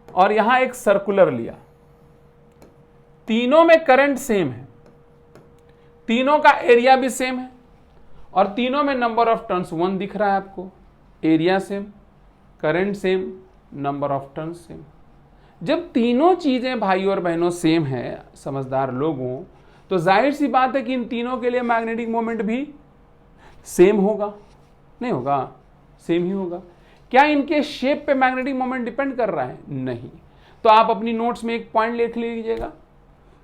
और यहां एक सर्कुलर लिया। तीनों में करंट सेम है, तीनों का एरिया भी सेम है, और तीनों में नंबर ऑफ टर्न्स 1 दिख रहा है आपको। Area same, current same, number of turns same. जब तीनों चीजें भाई और बहनों सेम है समझदार लोगों, तो जाहिर सी बात है कि इन तीनों के लिए मैग्नेटिक मोमेंट भी सेम होगा, नहीं होगा? सेम ही होगा। क्या इनके शेप पे मैग्नेटिक मोमेंट डिपेंड कर रहा है? नहीं। तो आप अपनी नोट्स में एक पॉइंट लिख लीजिएगा,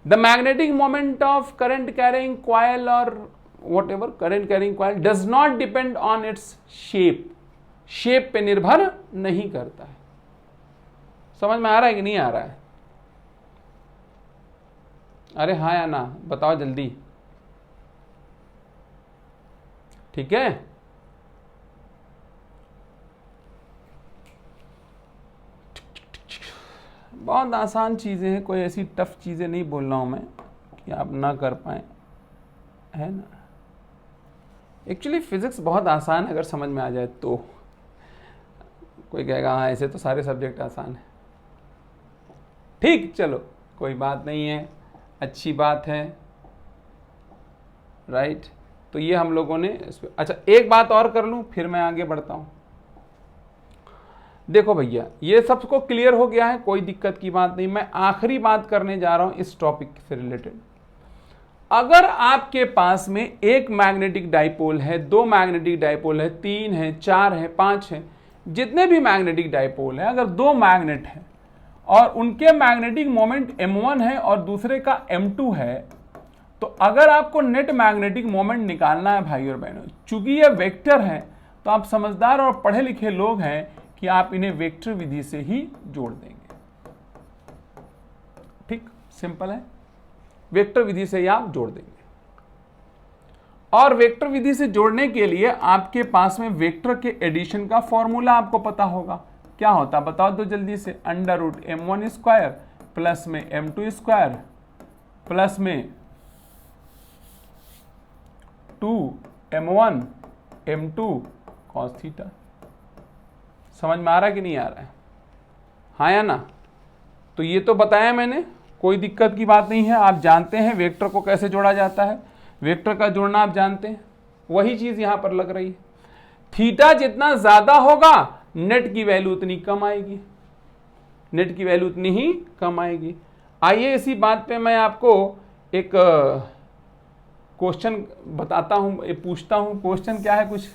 the magnetic moment of current carrying coil और whatever current carrying coil does not depend on its shape, shape पे निर्भर नहीं करता है। समझ में आ रहा है कि नहीं आ रहा है? अरे हाँ या ना बताओ जल्दी, ठीक है? बहुत आसान चीजें हैं, कोई ऐसी टफ चीजें नहीं बोल रहा हूं मैं कि आप ना कर पाए, है ना? एक्चुअली फिजिक्स बहुत आसान है अगर समझ में आ जाए तो। कोई कहेगा हाँ ऐसे तो सारे सब्जेक्ट आसान है। ठीक, चलो कोई बात नहीं है, अच्छी बात है, राइट। तो ये हम लोगों ने अच्छा एक बात और कर लूं फिर मैं आगे बढ़ता हूं। देखो भैया, ये सबको क्लियर हो गया है, कोई दिक्कत की बात नहीं। मैं आखिरी बात करने जा रहा हूं इस टॉपिक से रिलेटेड। अगर आपके पास में एक मैग्नेटिक डाइपोल है, 2 मैग्नेटिक डाइपोल है, 3 है, 4 है, 5 है, जितने भी मैग्नेटिक डाइपोल है, अगर 2 मैग्नेट है और उनके मैग्नेटिक मोमेंट M1 है और दूसरे का M2 है, तो अगर आपको नेट मैग्नेटिक मोमेंट निकालना है भाई और बहनों, चूंकि ये वेक्टर है तो आप समझदार और पढ़े लिखे लोग हैं कि आप इन्हें वेक्टर विधि से ही जोड़ देंगे। ठीक, सिंपल है, वेक्टर विधि से ही आप जोड़ देंगे। और वेक्टर विधि से जोड़ने के लिए आपके पास में वेक्टर के एडिशन का फॉर्मूला आपको पता होगा। क्या होता बताओ तो जल्दी से, √M1 स्क्वायर प्लस में M2 स्क्वायर प्लस में 2M1 M2 cos थीटा। समझ में आ रहा है कि नहीं आ रहा है? हाँ या ना? तो ये तो बताया मैंने, कोई दिक्कत की बात नहीं है। आप जानते हैं वेक्टर को कैसे जोड़ा जाता है, वेक्टर का जोड़ना आप जानते हैं, वही चीज यहां पर लग रही है। थीटा जितना ज्यादा होगा नेट की वैल्यू उतनी कम आएगी, नेट की वैल्यू उतनी ही कम आएगी। आइए इसी बात पे मैं आपको एक क्वेश्चन बताता हूं, पूछता हूं। क्वेश्चन क्या है, कुछ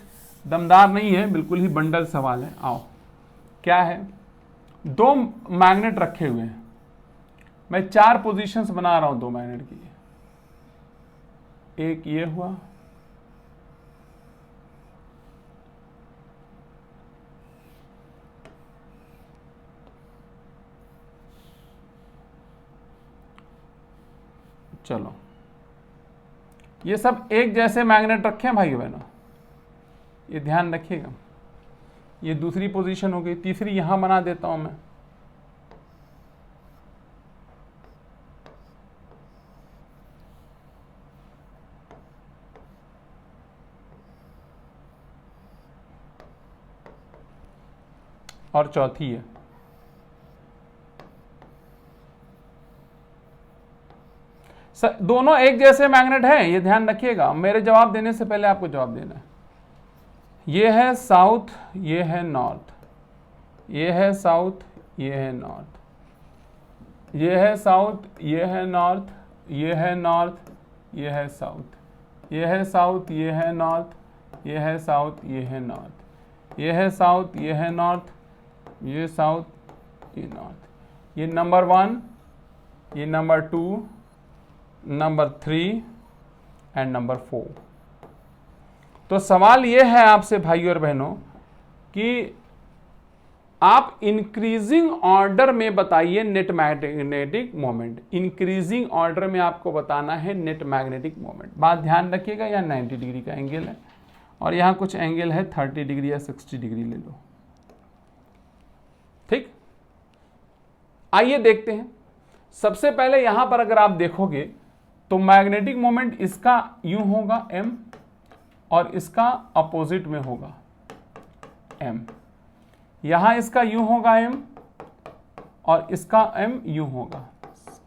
दमदार नहीं है, बिल्कुल ही बंडल सवाल है। आओ, क्या है, दो मैग्नेट रखे हुए हैं, मैं 4 पोजीशंस बना रहा हूं दो मैग्नेट की। एक ये हुआ, चलो ये सब एक जैसे मैग्नेट रखे हैं भाई बहनों, ये ध्यान रखिएगा। ये दूसरी पोजीशन हो गई, तीसरी यहां बना देता हूं मैं। और चौथी है, दोनों एक जैसे मैग्नेट हैं, ये ध्यान रखिएगा। मेरे जवाब देने से पहले आपको जवाब देना है। ये है साउथ, ये है नॉर्थ, ये है साउथ, ये है नॉर्थ, ये है साउथ, ये है नॉर्थ, ये है नॉर्थ, ये है साउथ, ये है साउथ, ये है नॉर्थ, ये है साउथ, ये है नॉर्थ, ये है साउथ, ये है नॉर्थ, ये साउथ, ये नॉर्थ, ये नंबर 1, ये नंबर 2, नंबर 3 एंड नंबर 4। तो सवाल ये है आपसे भाइयों और बहनों कि आप इंक्रीजिंग ऑर्डर में बताइए net magnetic moment. Increasing order में आपको बताना है नेट मैग्नेटिक मोमेंट। बात ध्यान रखिएगा, यहाँ 90 डिग्री का एंगल है और यहाँ कुछ एंगल है 30 डिग्री या 60 डिग्री ले लो, ठीक। आइए देखते हैं। सबसे पहले यहां पर अगर आप देखोगे तो मैग्नेटिक मोमेंट इसका यूं होगा m और इसका अपोजिट में होगा m। यहां इसका यूं होगा m और इसका m यूं होगा।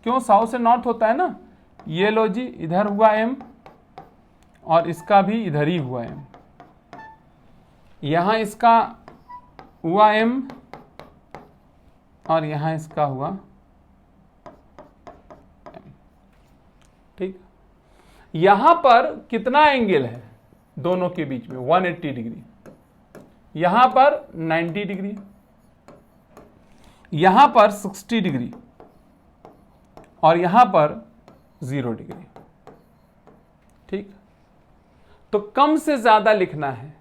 क्यों, साउथ से नॉर्थ होता है ना। ये लो जी, इधर हुआ m और इसका भी इधर ही हुआ m। यहां इसका हुआ m और यहां इसका हुआ m, ठीक। यहां पर कितना एंगल है दोनों के बीच में, 180 डिग्री। यहां पर 90 डिग्री, यहां पर 60 डिग्री और यहां पर 0 डिग्री, ठीक। तो कम से ज्यादा लिखना है,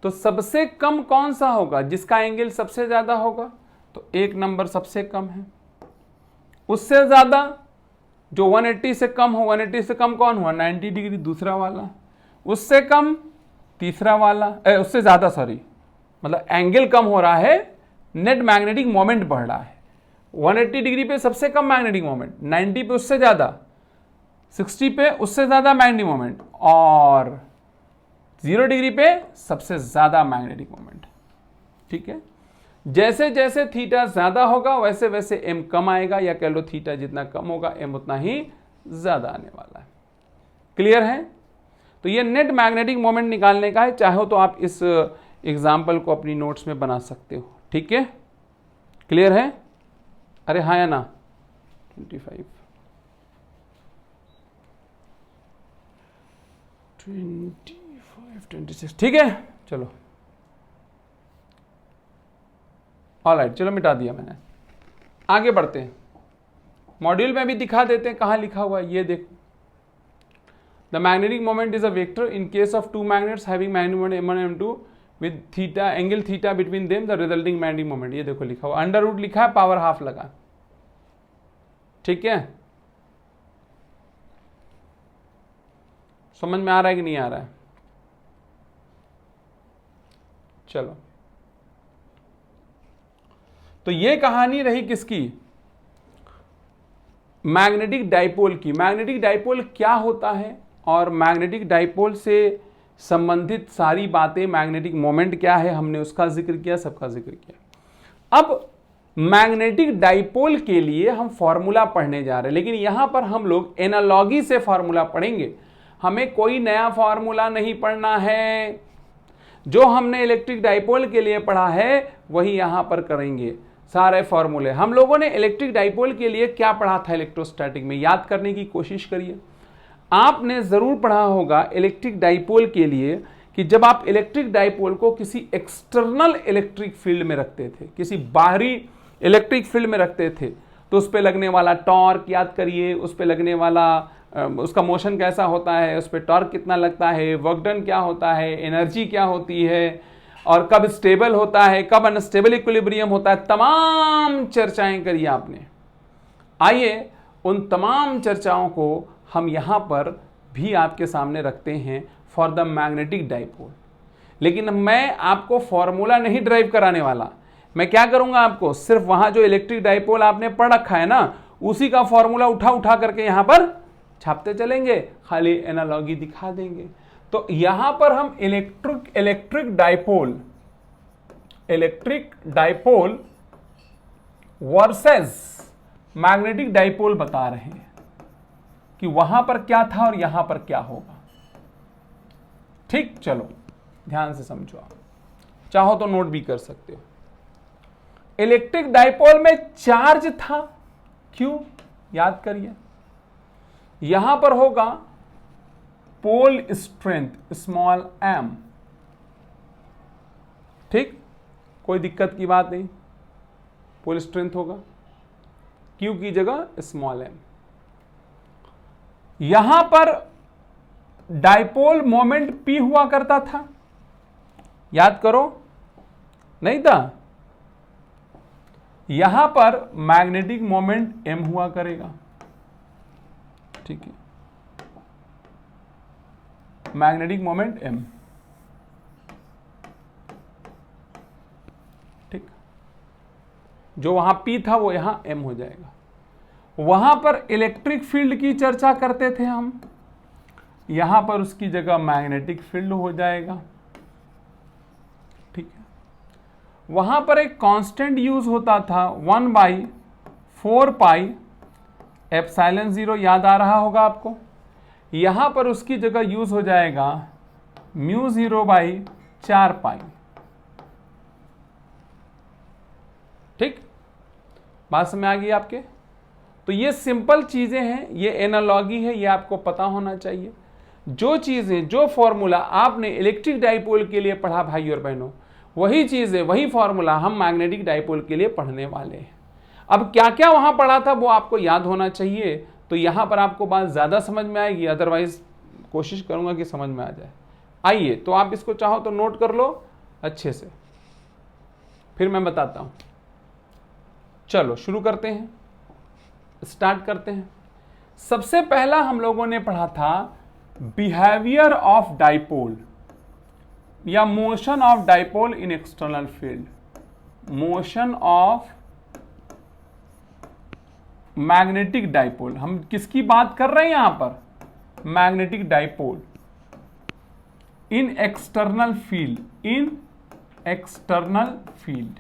तो सबसे कम कौन सा होगा, जिसका एंगल सबसे ज्यादा होगा, तो एक नंबर सबसे कम है। उससे ज्यादा जो 180 से कम हो, 180 से कम कौन हुआ, 90 डिग्री, दूसरा वाला। उससे कम तीसरा वाला, उससे ज्यादा सॉरी, मतलब एंगल कम हो रहा है, नेट मैग्नेटिक मोमेंट बढ़ रहा है। 180 डिग्री पे सबसे कम मैग्नेटिक मोमेंट, 90 पे उससे ज्यादा, 60 पे उससे ज्यादा मैग्नेटिक मोमेंट और 0 डिग्री पे सबसे ज्यादा मैग्नेटिक मोमेंट, ठीक है। जैसे जैसे थीटा ज्यादा होगा वैसे वैसे m कम आएगा, या कह लो थीटा जितना कम होगा m उतना ही ज्यादा आने वाला है। क्लियर है। तो ये नेट मैग्नेटिक मोमेंट निकालने का है। चाहो तो आप इस एग्जाम्पल को अपनी नोट्स में बना सकते हो, ठीक है। क्लियर है, अरे हाँ या ना। 25 25 26, ठीक है। चलो ऑलराइट, चलो मिटा दिया मैंने। आगे बढ़ते हैं, मॉड्यूल में भी दिखा देते हैं कहाँ लिखा हुआ है। ये देखो, the magnetic moment is a vector in case of two magnets having magnetic moment m1 m2 with theta angle theta between them the resulting magnetic moment. ये देखो लिखा हुआ, अंडर रूट लिखा है, पावर हाफ लगा, ठीक है। समझ में आ रहा है कि नहीं आ रहा है। चलो, तो ये कहानी रही किसकी, मैग्नेटिक डाइपोल की। मैग्नेटिक डाइपोल क्या होता है और मैग्नेटिक डाइपोल से संबंधित सारी बातें, मैग्नेटिक मोमेंट क्या है, हमने उसका जिक्र किया, सबका जिक्र किया। अब मैग्नेटिक डाइपोल के लिए हम फॉर्मूला पढ़ने जा रहे हैं, लेकिन यहां पर हम लोग एनालॉगी से फॉर्मूला पढ़ेंगे। हमें कोई नया फॉर्मूला नहीं पढ़ना है, जो हमने इलेक्ट्रिक डाइपोल के लिए पढ़ा है वही यहां पर करेंगे। सारे फॉर्मूले हम लोगों ने इलेक्ट्रिक डाइपोल के लिए क्या पढ़ा था इलेक्ट्रोस्टैटिक में, याद करने की कोशिश करिए। आपने जरूर पढ़ा होगा इलेक्ट्रिक डाइपोल के लिए कि जब आप इलेक्ट्रिक डाइपोल को किसी एक्सटर्नल इलेक्ट्रिक फील्ड में रखते थे, किसी बाहरी इलेक्ट्रिक फील्ड में रखते थे, तो उस पर लगने वाला टॉर्क याद करिए, उस पर लगने वाला उसका मोशन कैसा होता है, उस पर टॉर्क कितना लगता है, वर्क डन क्या होता है, एनर्जी क्या होती है, और कब स्टेबल होता है, कब अनस्टेबल इक्विलिब्रियम होता है, तमाम चर्चाएं करी आपने। आइए उन तमाम चर्चाओं को हम यहाँ पर भी आपके सामने रखते हैं फॉर द मैग्नेटिक डाइपोल। लेकिन मैं आपको फॉर्मूला नहीं ड्राइव कराने वाला, मैं क्या करूंगा, आपको सिर्फ वहां जो इलेक्ट्रिक डाइपोल आपने पढ़ रखा है ना, उसी का फॉर्मूला उठा करके यहां पर छापते चलेंगे, खाली एनालॉजी दिखा देंगे। तो यहां पर हम electric dipole versus magnetic dipole बता रहे हैं कि वहां पर क्या था और यहां पर क्या होगा। ठीक, चलो ध्यान से समझो, आप चाहो तो नोट भी कर सकते हो। इलेक्ट्रिक डाइपोल में चार्ज था, क्यों, याद करिए, यहां पर होगा पोल स्ट्रेंथ स्मॉल m। ठीक, कोई दिक्कत की बात नहीं, पोल स्ट्रेंथ होगा, Q की जगह स्मॉल m। यहां पर डाइपोल मोमेंट P हुआ करता था, याद करो, नहीं था, यहां पर मैग्नेटिक मोमेंट M हुआ करेगा। ठीक है, मैग्नेटिक मोमेंट M। ठीक, जो वहां P था वो यहां M हो जाएगा। वहां पर इलेक्ट्रिक फील्ड की चर्चा करते थे हम, यहां पर उसकी जगह मैग्नेटिक फील्ड हो जाएगा। ठीक है, वहां पर एक कांस्टेंट यूज होता था 1/4 पाई एप्सिलॉन 0, याद आ रहा होगा आपको। यहां पर उसकी जगह यूज हो जाएगा μ0/4 पाई। ठीक, बात समझ आ गई आपके। तो ये सिंपल चीजें हैं, ये एनालॉजी है, ये आपको पता होना चाहिए। जो चीजें, जो फॉर्मूला आपने इलेक्ट्रिक डाइपोल के लिए पढ़ा भाई और बहनों, वही चीजें, वही फॉर्मूला हम मैग्नेटिक डाइपोल के लिए पढ़ने वाले हैं। अब क्या क्या वहां पढ़ा था वो आपको याद होना चाहिए, तो यहां पर आपको बात ज्यादा समझ में आएगी, अदरवाइज कोशिश करूंगा कि समझ में आ जाए। आइए, तो आप इसको चाहो तो नोट कर लो अच्छे से, फिर मैं बताता हूं। चलो शुरू करते हैं, स्टार्ट करते हैं। सबसे पहला हम लोगों ने पढ़ा था बिहेवियर ऑफ डाइपोल या motion of dipole in external field. Motion of magnetic dipole, हम किसकी बात कर रहे हैं यहां पर, मैग्नेटिक डाइपोल इन एक्सटर्नल फील्ड, इन एक्सटर्नल फील्ड।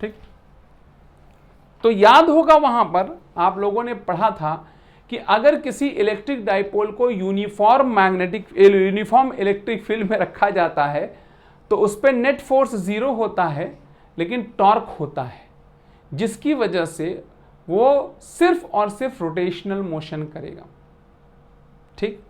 ठीक, तो याद होगा वहां पर आप लोगों ने पढ़ा था कि अगर किसी इलेक्ट्रिक डाइपोल को यूनिफॉर्म इलेक्ट्रिक फील्ड में रखा जाता है तो उस पर नेट फोर्स 0 होता है, लेकिन टॉर्क होता है, जिसकी वजह से वो सिर्फ और सिर्फ रोटेशनल मोशन करेगा। ठीक,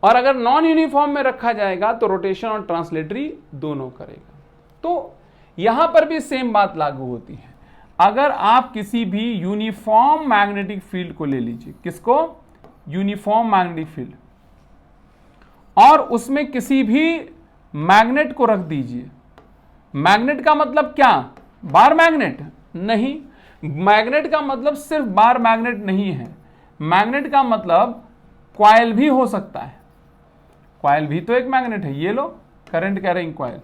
और अगर नॉन यूनिफॉर्म में रखा जाएगा तो रोटेशन और ट्रांसलेटरी दोनों करेगा। तो यहां पर भी सेम बात लागू होती है। अगर आप किसी भी यूनिफॉर्म मैग्नेटिक फील्ड को ले लीजिए, किसको, यूनिफॉर्म मैग्नेटिक फील्ड, और उसमें किसी भी मैग्नेट को रख दीजिए। मैग्नेट का मतलब क्या, बार मैग्नेट नहीं, मैग्नेट का मतलब सिर्फ बार मैग्नेट नहीं है, मैग्नेट का मतलब कॉइल भी हो सकता है। कॉइल भी तो एक मैग्नेट है, ये लो करंट कैरिंग कॉइल।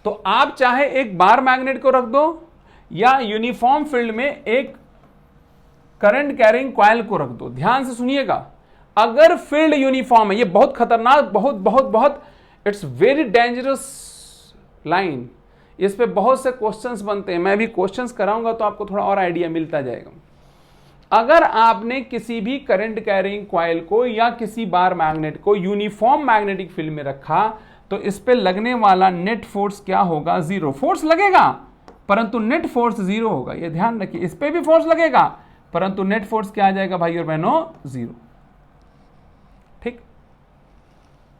तो आप चाहे एक बार मैग्नेट को रख दो या यूनिफॉर्म फील्ड में एक करंट कैरिंग कॉइल को रख दो। ध्यान से सुनिएगा, अगर फील्ड यूनिफॉर्म है, ये बहुत खतरनाक, बहुत बहुत बहुत इट्स वेरी डेंजरस लाइन, इस पे बहुत से क्वेश्चंस बनते हैं, मैं भी क्वेश्चंस कराऊंगा तो आपको थोड़ा और आइडिया मिलता जाएगा। अगर आपने किसी भी करंट कैरिंग कॉइल को या किसी बार मैग्नेट को यूनिफॉर्म मैग्नेटिक फील्ड में रखा तो इस पे लगने वाला नेट फोर्स क्या होगा? 0। फोर्स लगेगा परंतु नेट फोर्स 0 होगा, ये ध्यान रखिए। इस पे भी फोर्स लगेगा परंतु नेट फोर्स क्या आ जाएगा भाई और बहनों? 0। ठीक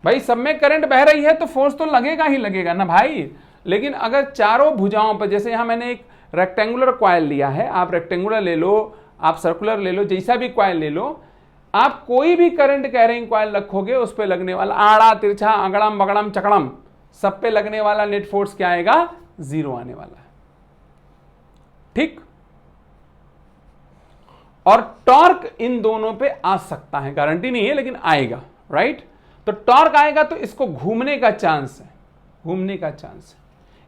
भाई, सब में करंट बह रही है तो फोर्स तो लगेगा ही लगेगा ना भाई। लेकिन अगर चारों भुजाओं पर, जैसे यहां मैंने एक रेक्टेंगुलर कॉइल लिया है, आप रेक्टेंगुलर ले लो, आप सर्कुलर ले लो, जैसा भी कॉइल ले लो, आप कोई भी करंट कैरिंग कॉइल रखोगे उस पे लगने वाला आड़ा तिरछा अगड़म बगड़म चकड़म सब पे लगने वाला नेट फोर्स क्या आएगा? 0 आने वाला है। ठीक, और टॉर्क इन दोनों पे आ सकता है, गारंटी नहीं है लेकिन आएगा, राइट। तो टॉर्क आएगा तो इसको घूमने का चांस है, घूमने का चांस है।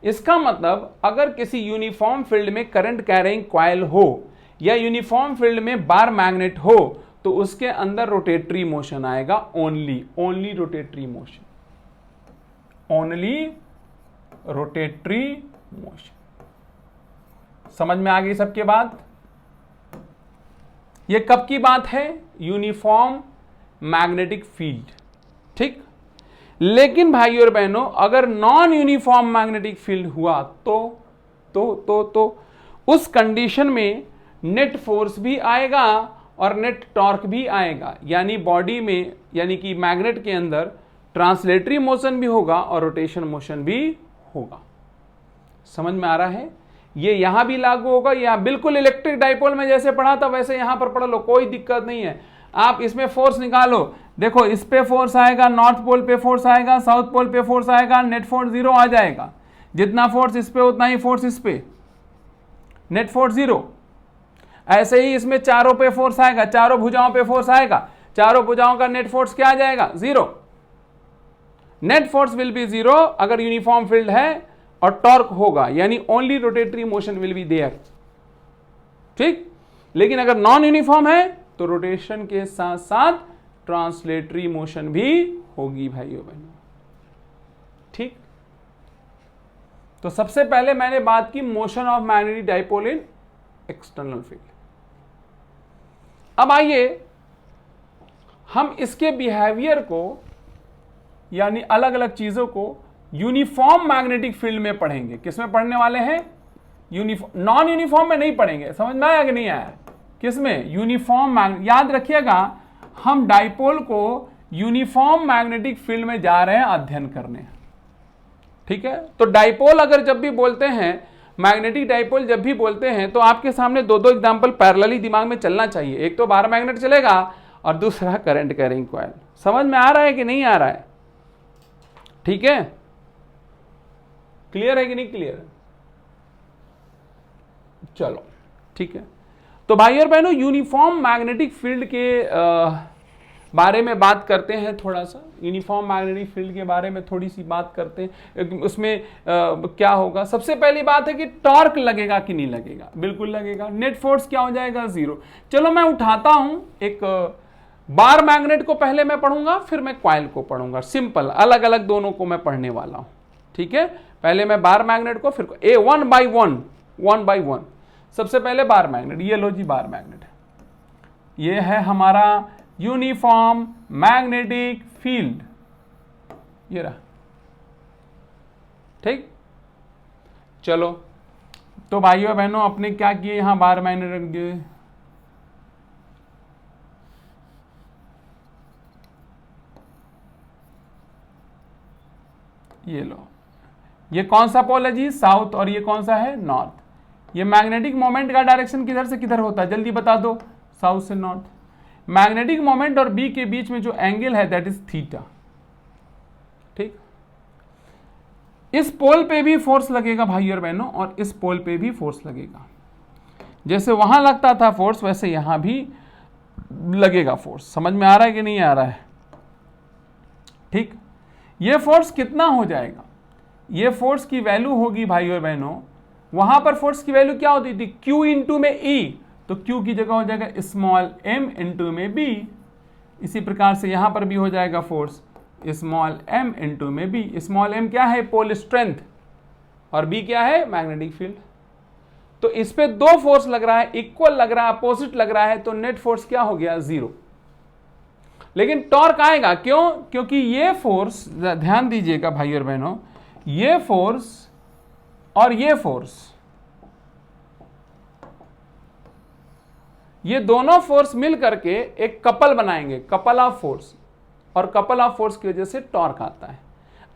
इसका मतलब अगर किसी यूनिफॉर्म फील्ड में करंट कैरिंग कॉइल हो या यूनिफॉर्म फील्ड में बार मैग्नेट हो तो उसके अंदर रोटेटरी मोशन आएगा, only rotatory motion, only rotatory motion. समझ में आ गई सबके बात? ये कब की बात है? Uniform magnetic field. ठीक, लेकिन भाई और बहनों अगर नॉन यूनिफॉर्म मैग्नेटिक फील्ड हुआ तो उस कंडीशन में नेट फोर्स भी आएगा और नेट टॉर्क भी आएगा, यानी बॉडी में, यानी कि मैग्नेट के अंदर ट्रांसलेटरी मोशन भी होगा और रोटेशन मोशन भी होगा। समझ में आ रहा है? ये यहां भी लागू होगा, यहां बिल्कुल इलेक्ट्रिक डाइपोल में जैसे पढ़ा था वैसे यहां पर पढ़ लो, कोई दिक्कत नहीं है। आप इसमें फोर्स निकालो, देखो इस पे फोर्स आएगा, नॉर्थ पोल पे फोर्स आएगा, साउथ पोल पे फोर्स आएगा, नेट फोर्स 0 आ जाएगा। जितना फोर्स इस पे उतना ही फोर्स इस पे, नेट फोर्स 0। ऐसे ही इसमें चारों पे फोर्स आएगा, चारों भुजाओं पे फोर्स आएगा, चारों भुजाओं का नेट फोर्स क्या आ जाएगा? 0। नेट फोर्स विल बी 0 अगर यूनिफॉर्म फील्ड है और टॉर्क होगा, यानी only rotatory motion will be there. ठीक, लेकिन अगर नॉन यूनिफॉर्म है तो रोटेशन के साथ साथ ट्रांसलेटरी मोशन भी होगी भाइयों बहनों। ठीक, तो सबसे पहले मैंने बात की motion of magnetic dipole in external field. अब आइए हम इसके बिहेवियर को, यानी अलग अलग चीजों को यूनिफॉर्म मैग्नेटिक फील्ड में पढ़ेंगे। किसमें पढ़ने वाले हैं? नॉन यूनिफॉर्म में नहीं पढ़ेंगे। समझ में आया कि नहीं आया? किसमें? Uniform magnetic. याद रखिएगा हम डाइपोल को यूनिफॉर्म मैग्नेटिक फील्ड में जा रहे हैं अध्ययन करने। ठीक है, तो डाइपोल अगर जब भी बोलते हैं, मैग्नेटिक डाइपोल जब भी बोलते हैं तो आपके सामने दो एग्जांपल पैरेलली दिमाग में चलना चाहिए। एक तो बार मैग्नेट चलेगा और दूसरा करंट कैरिंग कॉइल। समझ में आ रहा है कि नहीं आ रहा है? ठीक है, क्लियर है कि नहीं क्लियर? चलो ठीक है, तो भाई और बहनों यूनिफॉर्म मैग्नेटिक फील्ड के बारे में बात करते हैं। थोड़ा सा यूनिफॉर्म मैग्नेटिक फील्ड के बारे में थोड़ी सी बात करते हैं। उसमें क्या होगा? सबसे पहली बात है कि टॉर्क लगेगा कि नहीं लगेगा? बिल्कुल लगेगा। नेट फोर्स क्या हो जाएगा? 0। चलो मैं उठाता हूं एक बार मैग्नेट को, पहले मैं पढ़ूंगा फिर मैं कॉइल को पढ़ूंगा। सिंपल, अलग अलग दोनों को मैं पढ़ने वाला हूं। ठीक है, पहले मैं बार मैग्नेट को, फिर ए वन बाई वन। सबसे पहले बार मैग्नेट, ये लो जी बार मैग्नेट है, ये है हमारा यूनिफॉर्म मैग्नेटिक फील्ड, ये रहा। ठीक, चलो तो भाइयों बहनों अपने क्या किए, यहां बार मैग्नेट रख दिए। ये लो, ये कौन सा पोल है जी? साउथ, और ये कौन सा है? नॉर्थ। ये मैग्नेटिक मोमेंट का डायरेक्शन किधर से किधर होता है? जल्दी बता दो। साउथ से नॉर्थ। मैग्नेटिक मोमेंट और बी के बीच में जो एंगल है दैट इज थीटा। ठीक, इस पोल पे भी फोर्स लगेगा भाई और बहनों, और इस पोल पे भी फोर्स लगेगा। जैसे वहां लगता था फोर्स वैसे यहां भी लगेगा फोर्स। समझ में आ रहा है कि नहीं आ रहा है? ठीक, ये फोर्स कितना हो जाएगा? ये फोर्स की वैल्यू होगी भाई और बहनों, वहां पर फोर्स की वैल्यू क्या होती थी? Q इंटू में E, तो Q की जगह हो जाएगा स्मॉल m इंटू में B। इसी प्रकार से यहां पर भी हो जाएगा फोर्स स्मॉल m इंटू में B। स्मॉल m क्या है? पोल स्ट्रेंथ, और B क्या है? Magnetic field. तो इस पे दो फोर्स लग रहा है, इक्वल लग रहा है, अपोजिट लग रहा है, तो नेट फोर्स क्या हो गया? 0। लेकिन टॉर्क आएगा क्यों? क्योंकि ये फोर्स, ध्यान दीजिएगा भाई और बहनों, ये फोर्स और ये फोर्स, ये दोनों फोर्स मिल करके एक कपल बनाएंगे, कपल ऑफ फोर्स, और कपल ऑफ फोर्स की वजह से टॉर्क आता है।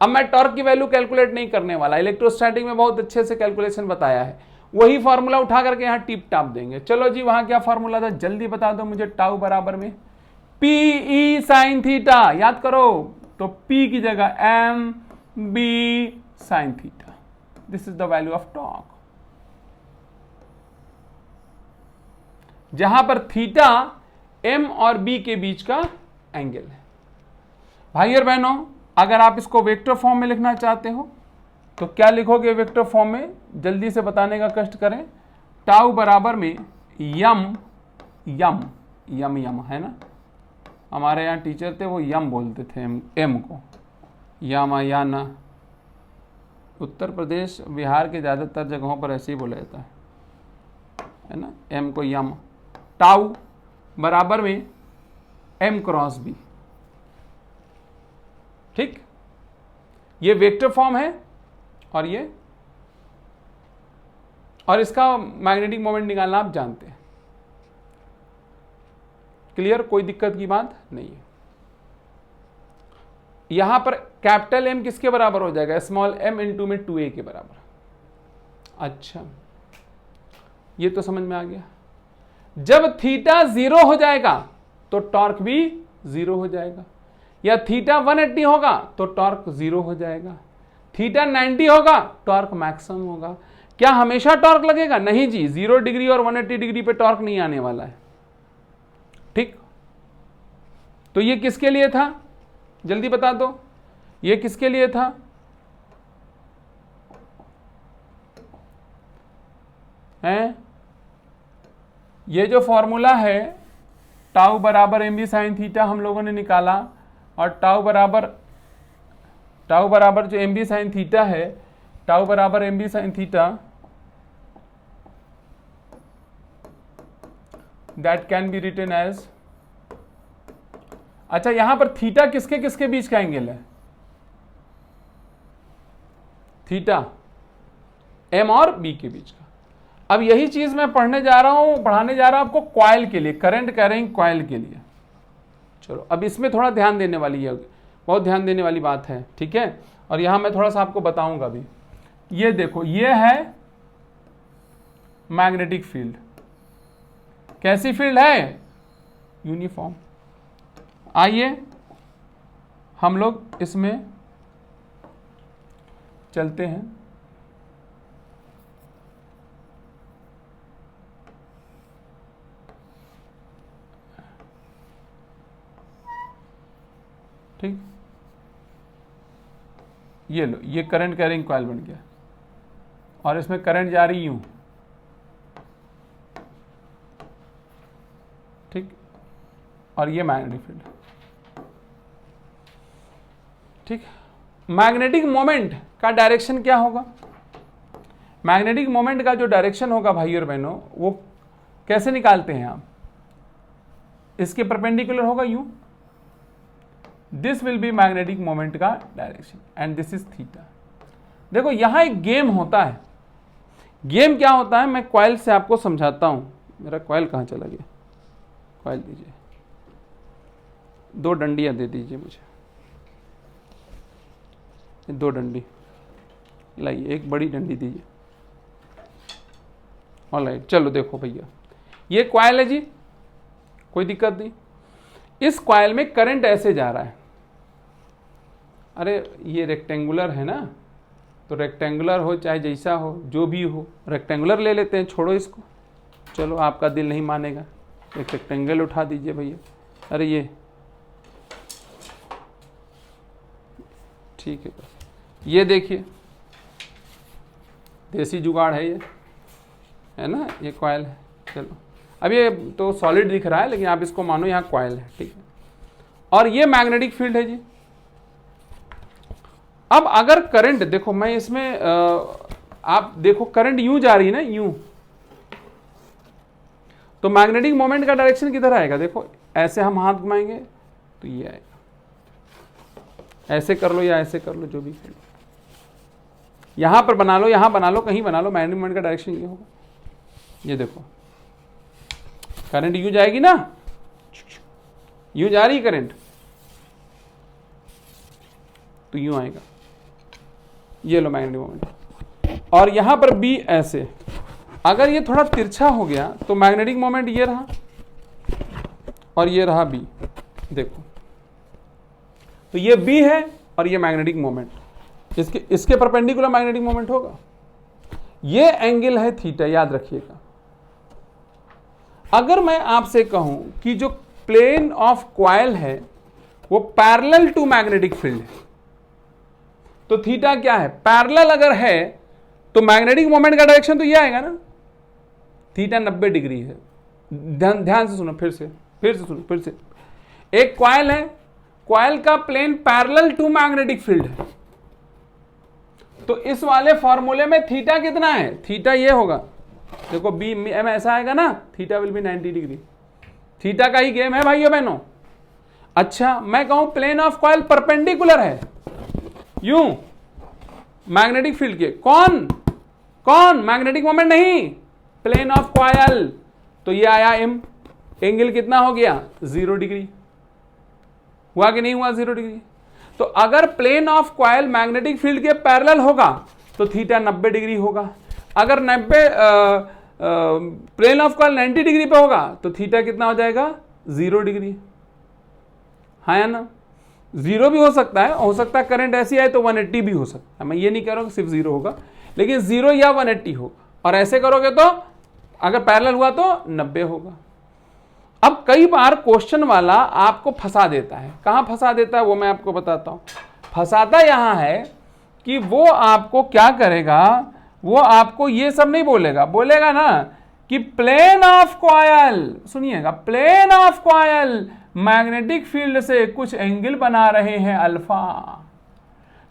अब मैं टॉर्क की वैल्यू कैलकुलेट नहीं करने वाला, इलेक्ट्रोस्टैटिक में बहुत अच्छे से कैलकुलेशन बताया है, वही फॉर्मूला उठा करके यहां टिप टाप देंगे। चलो जी, वहां क्या फॉर्मूला था जल्दी बता दो मुझे। टाउ बराबर में पी ई साइन थीटा, याद करो, तो पी की जगह M B sine theta, this is the value of torque. जहां पर थीटा एम और बी के बीच का एंगल है। भाई और बहनों, अगर आप इसको वेक्टर फॉर्म में लिखना चाहते हो तो क्या लिखोगे वेक्टर फॉर्म में, जल्दी से बताने का कष्ट करें। टाउ बराबर में यम यम यम यम, है ना, हमारे यहाँ टीचर थे वो यम बोलते थे एम को, यम या ना। उत्तर प्रदेश बिहार के ज़्यादातर जगहों पर ऐसे ही बोला जाता है ना, एम को यम। टाउ बराबर में एम क्रॉस बी, ठीक, ये वेक्टर फॉर्म है और ये, और इसका मैग्नेटिक मोमेंट निकालना आप जानते हैं। क्लियर, कोई दिक्कत की बात नहीं है। यहां पर कैपिटल एम किसके बराबर हो जाएगा? स्मॉल एम इंटू में 2a के बराबर। अच्छा, ये तो समझ में आ गया। जब थीटा 0 हो जाएगा तो टॉर्क भी 0 हो जाएगा, या थीटा 180 होगा तो टॉर्क 0 हो जाएगा, थीटा 90 होगा टॉर्क मैक्सिमम होगा। क्या हमेशा टॉर्क लगेगा? नहीं जी, 0 डिग्री और 180 डिग्री पे टॉर्क नहीं आने वाला है, ठीक। तो ये किसके लिए था, जल्दी बता दो, ये किसके लिए था? हैं? ये जो फॉर्मूला है टाउ बराबर एम बी साइन थीटा हम लोगों ने निकाला, और टाउ बराबर जो एम बी साइन थीटा है, टाउ बराबर M B sine theta, that can be written as, अच्छा यहां पर थीटा किसके किसके बीच का एंगल है? थीटा एम और बी के बीच का। अब यही चीज मैं पढ़ाने जा रहा हूं आपको कॉइल के लिए, करंट कैरिंग कॉइल के लिए। चलो अब इसमें थोड़ा ध्यान देने वाली है, बहुत ध्यान देने वाली बात है, ठीक है। और यहां मैं थोड़ा सा आपको बताऊंगा भी। ये देखो, ये है मैग्नेटिक फील्ड। कैसी फील्ड है? यूनिफॉर्म। आइए हम लोग इसमें चलते हैं। ठीक, ये लो, ये करंट कैरिंग कॉइल बन गया और इसमें करंट जा रही यूं, ठीक, और ये मैग्नेटिक फील्ड, ठीक। मैग्नेटिक मोमेंट का डायरेक्शन क्या होगा? मैग्नेटिक मोमेंट का जो डायरेक्शन होगा भाई और बहनों, वो कैसे निकालते हैं आप? इसके परपेंडिकुलर होगा यूं, this will be magnetic moment का direction and this is theta. देखो यहां एक गेम होता है। गेम क्या होता है मैं कॉइल से आपको समझाता हूं। मेरा कॉइल कहां चला गया? कॉइल दीजिए, 2 डंडियां दे दीजिए मुझे, 2 डंडी लाइए, एक बड़ी डंडी दीजिए। ऑलराइट, चलो देखो भैया, ये कॉइल है जी, कोई दिक्कत नहीं। इस कॉइल में करंट ऐसे जा रहा है। अरे ये रेक्टेंगुलर है ना, तो रेक्टेंगुलर हो चाहे जैसा हो, जो भी हो, रेक्टेंगुलर ले लेते हैं, छोड़ो इसको। चलो आपका दिल नहीं मानेगा, एक रेक्टेंगल उठा दीजिए भैया। अरे ये ठीक है, बस ये देखिए, देसी जुगाड़ है ये, है ना, ये कॉइल है। चलो अब ये तो सॉलिड दिख रहा है, लेकिन आप इसको मानो यहाँ कॉइल है, ठीक है। और ये मैग्नेटिक फील्ड है जी। अब अगर करंट देखो, मैं इसमें आप देखो करंट यूं जा रही है ना, यूं, तो मैग्नेटिक मोमेंट का डायरेक्शन किधर आएगा? देखो ऐसे हम हाथ घुमाएंगे तो ये आएगा। ऐसे कर लो या ऐसे कर लो, जो भी कर लो, यहां पर बना लो, यहां बना लो, कहीं बना लो, मैग्नेटिक मोमेंट का डायरेक्शन ये होगा। ये देखो करंट यूं जाएगी ना, यूं जा रही करंट, तो यूं आएगा। ये लो मैग्नेटिक मोमेंट। और यहां पर बी ऐसे, अगर ये थोड़ा तिरछा हो गया तो मैग्नेटिक मोमेंट ये रहा और ये रहा बी। देखो तो ये बी है और ये मैग्नेटिक मोमेंट, इसके परपेंडिकुलर मैग्नेटिक मोमेंट होगा। ये एंगल है थीटा, याद रखिएगा। अगर मैं आपसे कहूं कि जो प्लेन ऑफ कॉइल है वो पैरेलल टू मैग्नेटिक फील्ड है, तो थीटा क्या है? पैरेलल अगर है तो मैग्नेटिक मोमेंट का डायरेक्शन तो ये आएगा ना, थीटा 90 डिग्री है। ध्यान से सुनो, फिर से सुनो। एक कॉइल है, कॉइल का plane parallel to magnetic field है, तो इस वाले फॉर्मूले में थीटा कितना है? थीटा ये होगा, देखो बी एम ऐसा आएगा ना, theta will be 90 degree. Theta का ही गेम है भाइयों बहनों। अच्छा, मैं कहूं प्लेन ऑफ कॉइल परपेंडिकुलर है यूं मैग्नेटिक फील्ड के, कौन मैग्नेटिक मोमेंट नहीं, प्लेन ऑफ कॉइल, तो ये आया एम। एंगल कितना हो गया? 0 डिग्री। हुआ कि नहीं हुआ 0 डिग्री? तो अगर plane of coil magnetic field के पैरेलल होगा तो थीटा 90 डिग्री होगा। अगर 90 प्लेन ऑफ कॉइल 90 डिग्री पे होगा तो थीटा कितना हो जाएगा? 0 डिग्री। हाँ या ना? 0 भी हो सकता है करंट ऐसी आए तो 180 भी हो सकता है। मैं ये नहीं कह रहा हूं कि सिर्फ 0 होगा, लेकिन 0 या 180 होगा। और ऐसे करोगे तो अगर पैरेलल हुआ तो 90 होगा। अब कई बार क्वेश्चन वाला आपको फंसा देता है। कहां फंसा देता है वो मैं आपको बताता हूं। फंसाता यहां है कि वो आपको क्या करेगा, वो आपको ये सब नहीं बोलेगा ना कि प्लेन ऑफ कॉइल, सुनिएगा, plane of coil magnetic field से कुछ एंगल बना रहे हैं अल्फा।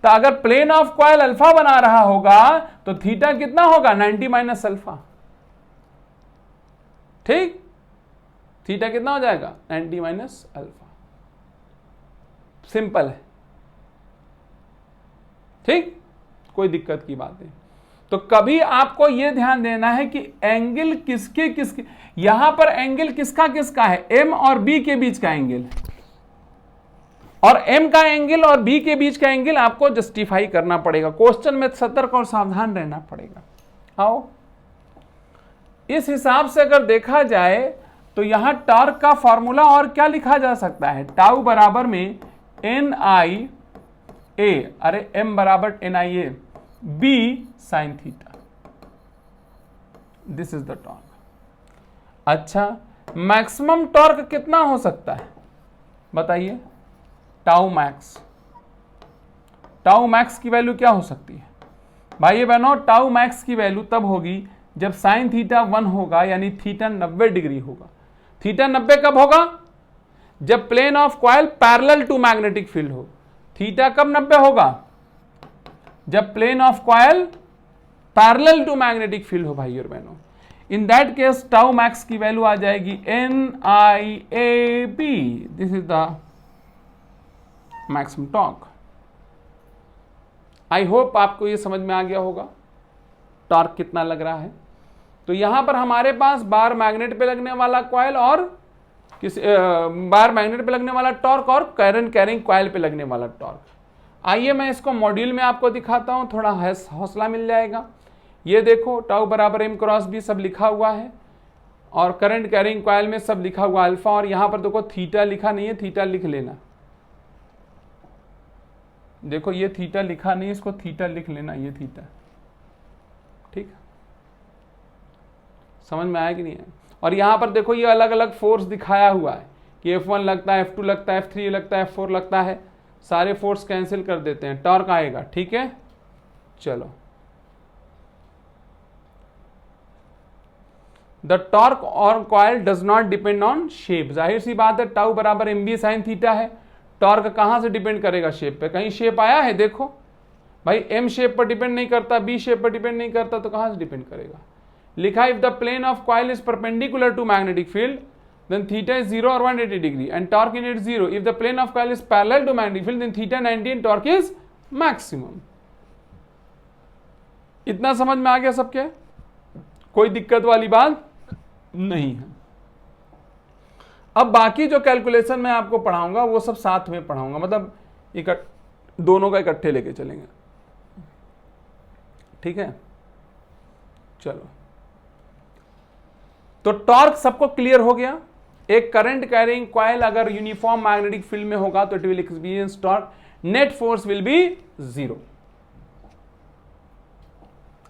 तो अगर प्लेन ऑफ कॉइल अल्फा बना रहा होगा तो थीटा कितना होगा? 90 माइनस अल्फा। ठीक, थीटा कितना हो जाएगा? 90 माइनस अल्फा। सिंपल है, ठीक, कोई दिक्कत की बात नहीं। तो कभी आपको यह ध्यान देना है कि एंगल किसके यहां पर एंगल किसका है? एम और बी के बीच का एंगल, और एम का एंगल और बी के बीच का एंगल आपको जस्टिफाई करना पड़ेगा। क्वेश्चन में सतर्क और सावधान रहना पड़ेगा। आओ, इस हिसाब से अगर देखा जाए तो यहां टॉर्क का फॉर्मूला और क्या लिखा जा सकता है? टाउ बराबर में एन आई ए, अरे एम बराबर N I A B sine theta. This is the torque. अच्छा, मैक्सिमम टॉर्क कितना हो सकता है बताइए? टाउ मैक्स की वैल्यू क्या हो सकती है भाई बहनों? टाउ मैक्स की वैल्यू तब होगी जब साइन थीटा 1 होगा, यानी थीटा 90 डिग्री होगा। थीटा 90 कब होगा? जब plane of coil parallel to magnetic field हो। थीटा कब 90 होगा? जब plane of coil parallel to magnetic field हो भाई और बहनों। In that case tau max की वैल्यू आ जाएगी NIAB। This is the maximum torque. I hope आपको ये समझ में आ गया होगा टॉर्क कितना लग रहा है। तो यहां पर हमारे पास बार मैग्नेट पे लगने वाला कॉइल और बार मैग्नेट पे लगने वाला टॉर्क और करंट कैरिंग कॉइल पे लगने वाला टॉर्क। आइए मैं इसको मॉड्यूल में आपको दिखाता हूं, थोड़ा हौसला मिल जाएगा। ये देखो, टाउ बराबर M क्रॉस B सब लिखा हुआ है, और करंट कैरिंग कॉइल में सब लिखा हुआ अल्फा, और यहां पर देखो थीटा लिखा नहीं है, थीटा लिख लेना। देखो ये थीटा लिखा नहीं है, इसको थीटा लिख लेना, ये थीटा। ठीक, समझ में आया कि नहीं है? और यहां पर देखो ये अलग अलग फोर्स दिखाया हुआ है कि F1 लगता है, F2 लगता है, F3 लगता है, F4 लगता है। सारे फोर्स कैंसिल कर देते हैं, टॉर्क आएगा। ठीक है, चलो। The torque on coil does not depend on shape. जाहिर सी बात है, टाउ बराबर MB साइन थीटा है। टॉर्क कहां से डिपेंड करेगा? शेप पे। कहीं शेप आया है? देखो भाई, M शेप पर डिपेंड नहीं करता, B शेप पर डिपेंड नहीं करता, तो कहां से डिपेंड करेगा? लिखा if the plane of coil is perpendicular to magnetic field then theta is 0 or 180 degree and torque in it is 0. If the plane of coil is parallel to magnetic field, then theta 90 and torque is maximum. इतना समझ में आ गया सबके? कोई दिक्कत वाली बात नहीं है। अब बाकी जो कैलकुलेशन मैं आपको पढ़ाऊंगा वो सब साथ में पढ़ाऊंगा, मतलब दोनों का इकट्ठे लेके चलेंगे, ठीक है? चलो, तो टॉर्क सबको क्लियर हो गया। एक करंट कैरिंग कॉइल अगर यूनिफॉर्म मैग्नेटिक फील्ड में होगा तो it will experience torque, net force will be 0।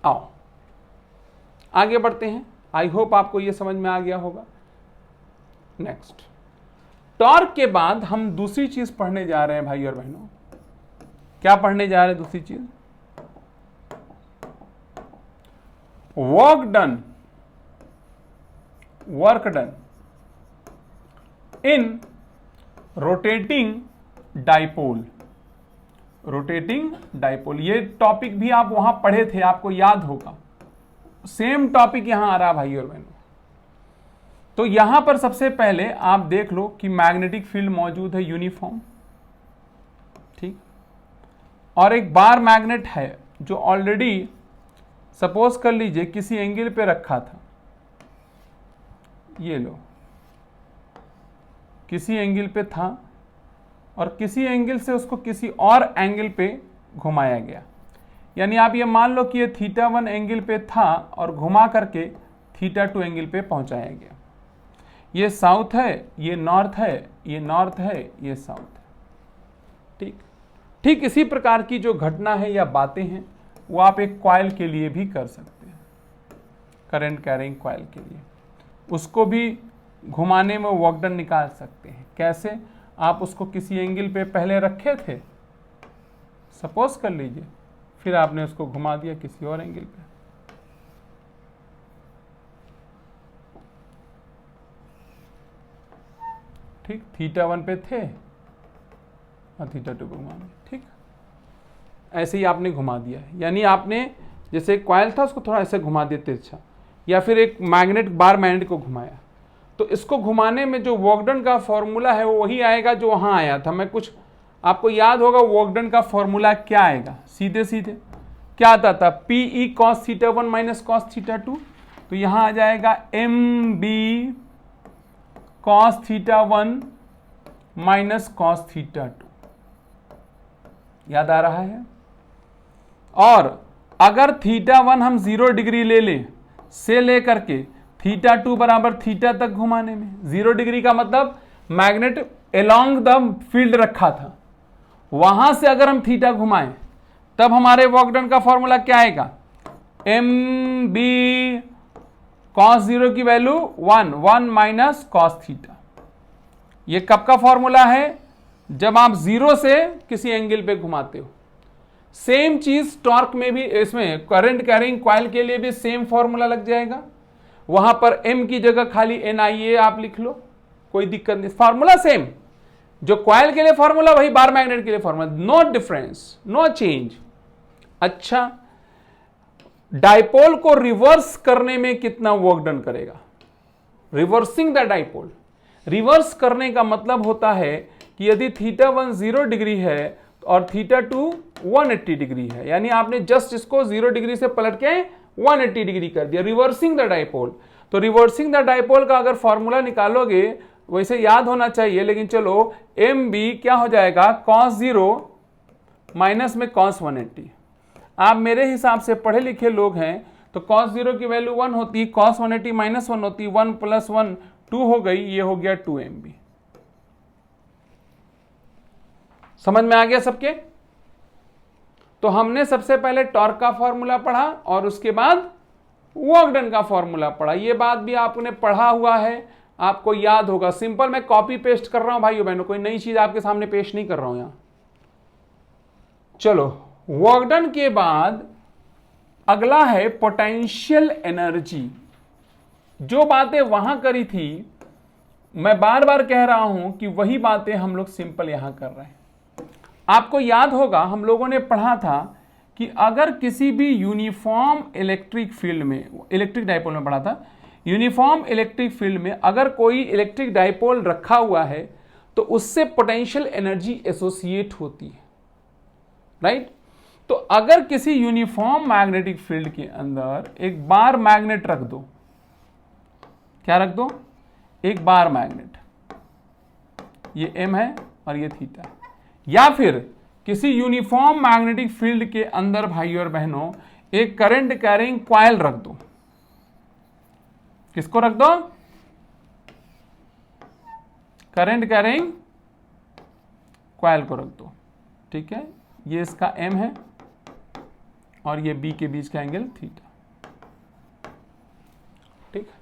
आओ आगे बढ़ते हैं। आई होप आपको यह समझ में आ गया होगा। नेक्स्ट, टॉर्क के बाद हम दूसरी चीज पढ़ने जा रहे हैं भाई और बहनों। क्या पढ़ने जा रहे हैं दूसरी चीज? Work done in rotating dipole. Rotating dipole, ये टॉपिक भी आप वहां पढ़े थे, आपको याद होगा। सेम टॉपिक यहां आ रहा है भाई और बहनों। तो यहां पर सबसे पहले आप देख लो कि मैग्नेटिक फील्ड मौजूद है यूनिफॉर्म, ठीक, और एक बार मैग्नेट है जो ऑलरेडी सपोज कर लीजिए किसी एंगल पे रखा था। ये लो, किसी एंगल पे था और किसी एंगल से उसको किसी और एंगल पे घुमाया गया। यानी आप ये मान लो कि ये θ1 एंगल पे था और घुमा करके θ2 एंगल पे पहुंचाया गया। ये साउथ है, ये नॉर्थ है, ये नॉर्थ है, ये साउथ है, ठीक। ठीक इसी प्रकार की जो घटना है या बातें हैं वो आप एक कॉइल के लिए भी कर सकते हैं, करंट कैरिंग कॉइल के लिए। उसको भी घुमाने में वर्क डन निकाल सकते हैं। कैसे? आप उसको किसी एंगल पे पहले रखे थे, सपोज कर लीजिए, फिर आपने उसको घुमा दिया किसी और एंगल पे। ठीक, θ1 पे थे और θ2 पे घुमा दिया, ठीक। ऐसे ही आपने घुमा दिया है, यानी आपने जैसे एक कॉइल था उसको थोड़ा ऐसे घुमा दिया तिरछा, या फिर एक मैग्नेट बार मैग्नेट को घुमाया। तो इसको घुमाने में जो वर्क डन का फॉर्मूला है वो वही आएगा जो वहां आया था। मैं कुछ आपको याद होगा वर्क डन का फॉर्मूला क्या आएगा, सीधे सीधे क्या आता था, PE cos θ1 माइनस cos θ2। तो यहां आ जाएगा MB cos θ1 माइनस cos θ2। याद आ रहा है? और अगर θ1 हम 0 डिग्री ले लें से लेकर के θ2 बराबर थीटा तक घुमाने में, 0 डिग्री का मतलब मैग्नेट अलोंग द फील्ड रखा था, वहां से अगर हम थीटा घुमाएं तब हमारे वर्क डन का फॉर्मूला क्या आएगा, MB cos 0 की वैल्यू 1 माइनस cos थीटा। ये कब का फॉर्मूला है? जब आप 0 से किसी एंगल पे घुमाते हो। सेम चीज टॉर्क में भी, इसमें करंट कैरिंग कॉइल के लिए भी सेम फॉर्मूला लग जाएगा। वहां पर M की जगह खाली NIA आप लिख लो, कोई दिक्कत नहीं, फॉर्मूला सेम। जो कॉइल के लिए फॉर्मूला वही बार मैग्नेट के लिए formula, no difference, no change. अच्छा, डाइपोल को रिवर्स करने में कितना वर्क डन करेगा? रिवर्सिंग द डाइपोल, रिवर्स करने का मतलब होता है कि यदि θ1 0 डिग्री है और θ2 180 डिग्री है, यानी आपने जस्ट इसको 0 डिग्री से पलट के 180 डिग्री कर दिया, रिवर्सिंग द डाइपोल। तो रिवर्सिंग द डाइपोल का अगर फॉर्मूला निकालोगे, वैसे याद होना चाहिए, लेकिन चलो, MB क्या हो जाएगा, cos 0 माइनस में cos 180। आप मेरे हिसाब से पढ़े लिखे लोग हैं, तो cos 0 की वैल्यू 1 होती, cos 180 माइनस 1 होती, 1 प्लस 1 2 हो गई, ये हो गया 2 MB। समझ में आ गया सबके? तो हमने सबसे पहले टॉर्क का फॉर्मूला पढ़ा और उसके बाद वर्क डन का फॉर्मूला पढ़ा। ये बात भी आपने पढ़ा हुआ है, आपको याद होगा। सिंपल मैं कॉपी पेस्ट कर रहा हूं भाइयों बहनों, कोई नई चीज आपके सामने पेश नहीं कर रहा हूं यहां। चलो, वर्क डन के बाद अगला है पोटेंशियल एनर्जी। जो बातें वहां करी थी, मैं बार बार कह रहा हूं कि वही बातें हम लोग सिंपल यहां कर रहे हैं। आपको याद होगा हम लोगों ने पढ़ा था कि अगर किसी भी यूनिफॉर्म इलेक्ट्रिक फील्ड में, इलेक्ट्रिक डाइपोल में पढ़ा था यूनिफॉर्म इलेक्ट्रिक फील्ड में अगर कोई इलेक्ट्रिक डाइपोल रखा हुआ है तो उससे पोटेंशियल एनर्जी एसोसिएट होती है, राइट। तो अगर किसी यूनिफॉर्म मैग्नेटिक फील्ड के अंदर एक बार मैग्नेट रख दो, क्या रख दो, एक बार मैग्नेट, ये m है और ये थीटा, या फिर किसी यूनिफॉर्म मैग्नेटिक फील्ड के अंदर भाइयों और बहनों एक करंट कैरिंग कॉइल रख दो। किसको रख दो, करंट कैरिंग कॉइल को रख दो, ठीक है। ये इसका m है और ये b के बीच का एंगल थीटा, ठीक है।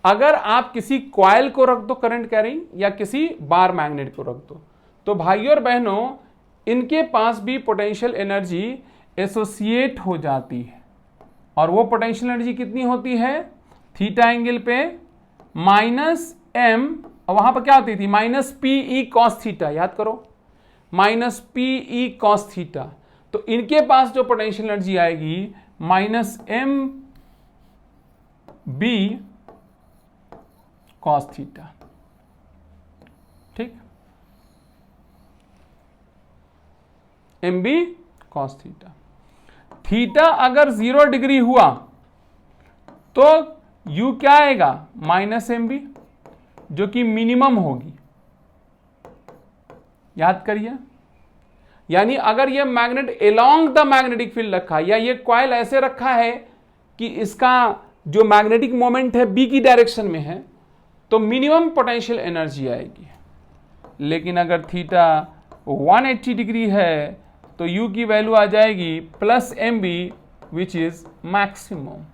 अगर आप किसी कॉइल को रख दो करंट कैरिंग या किसी बार मैग्नेट को रख दो, तो भाइयों और बहनों इनके पास भी पोटेंशियल एनर्जी एसोसिएट हो जाती है, और वो पोटेंशियल एनर्जी कितनी होती है, थीटा एंगल पे माइनस m, वहां पर क्या होती थी, minus P E cos theta, याद करो, minus P E cos theta. तो इनके पास जो पोटेंशियल एनर्जी आएगी minus m b cos theta, ठीक, M B cos theta. Theta अगर 0 डिग्री हुआ तो u क्या आएगा, माइनस एम बी, जो कि मिनिमम होगी, याद करिए। यानी अगर ये magnet along the magnetic field रखा है या ये कॉइल ऐसे रखा है कि इसका जो मैग्नेटिक मोमेंट है बी की डायरेक्शन में है, तो मिनिमम पोटेंशियल एनर्जी आएगी। लेकिन अगर थीटा 180 डिग्री है तो u की वैल्यू आ जाएगी plus M B which is maximum.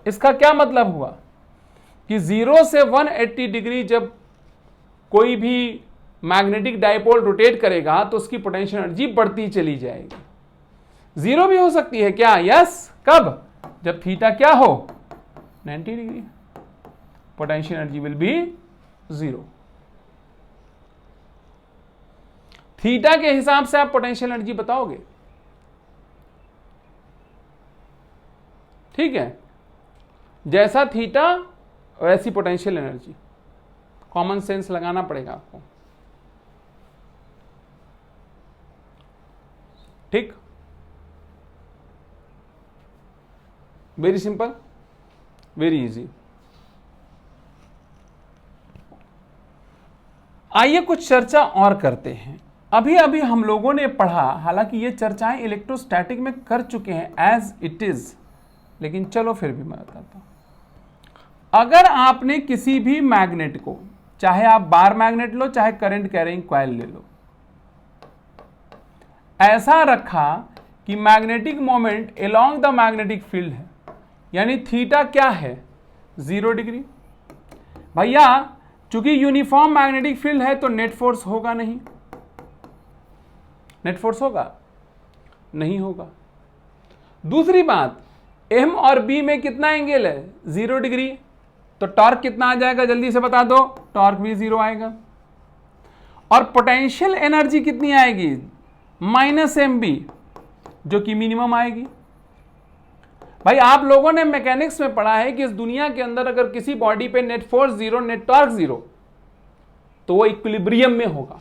इसका क्या मतलब हुआ कि 0 से 180 डिग्री जब कोई भी मैग्नेटिक डाइपोल रोटेट करेगा तो उसकी पोटेंशियल एनर्जी बढ़ती चली जाएगी। 0 भी हो सकती है क्या, यस, कब, जब थीटा क्या हो, 90 degree, potential energy will be 0। Theta के हिसाब से आप पोटेंशियल एनर्जी बताओगे, ठीक है, जैसा थीटा वैसी पोटेंशियल एनर्जी, कॉमन सेंस लगाना पड़ेगा आपको, ठीक, वेरी सिंपल, वेरी इजी। आइए कुछ चर्चा और करते हैं। अभी अभी हम लोगों ने पढ़ा, हालांकि ये चर्चाएं इलेक्ट्रोस्टैटिक में कर चुके हैं एज इट इज, लेकिन चलो फिर भी मैं बताता हूं। अगर आपने किसी भी मैग्नेट को, चाहे आप बार मैग्नेट लो चाहे करंट कैरिंग कॉइल ले लो, ऐसा रखा कि magnetic moment along the magnetic field है, यानी थीटा क्या है, 0 डिग्री। भैया चूंकि यूनिफॉर्म मैग्नेटिक फील्ड है तो नेट फोर्स होगा नहीं, नेट फोर्स होगा नहीं होगा। दूसरी बात, m और b में कितना एंगल है, 0 डिग्री, तो टॉर्क कितना आ जाएगा, जल्दी से बता दो, टॉर्क भी 0 आएगा। और पोटेंशियल एनर्जी कितनी आएगी, माइनस एम बी, जो कि मिनिमम आएगी। भाई आप लोगों ने मैकेनिक्स में पढ़ा है कि इस दुनिया के अंदर अगर किसी बॉडी पे नेट फोर्स 0, नेट टॉर्क 0, तो वो इक्विलिब्रियम में होगा।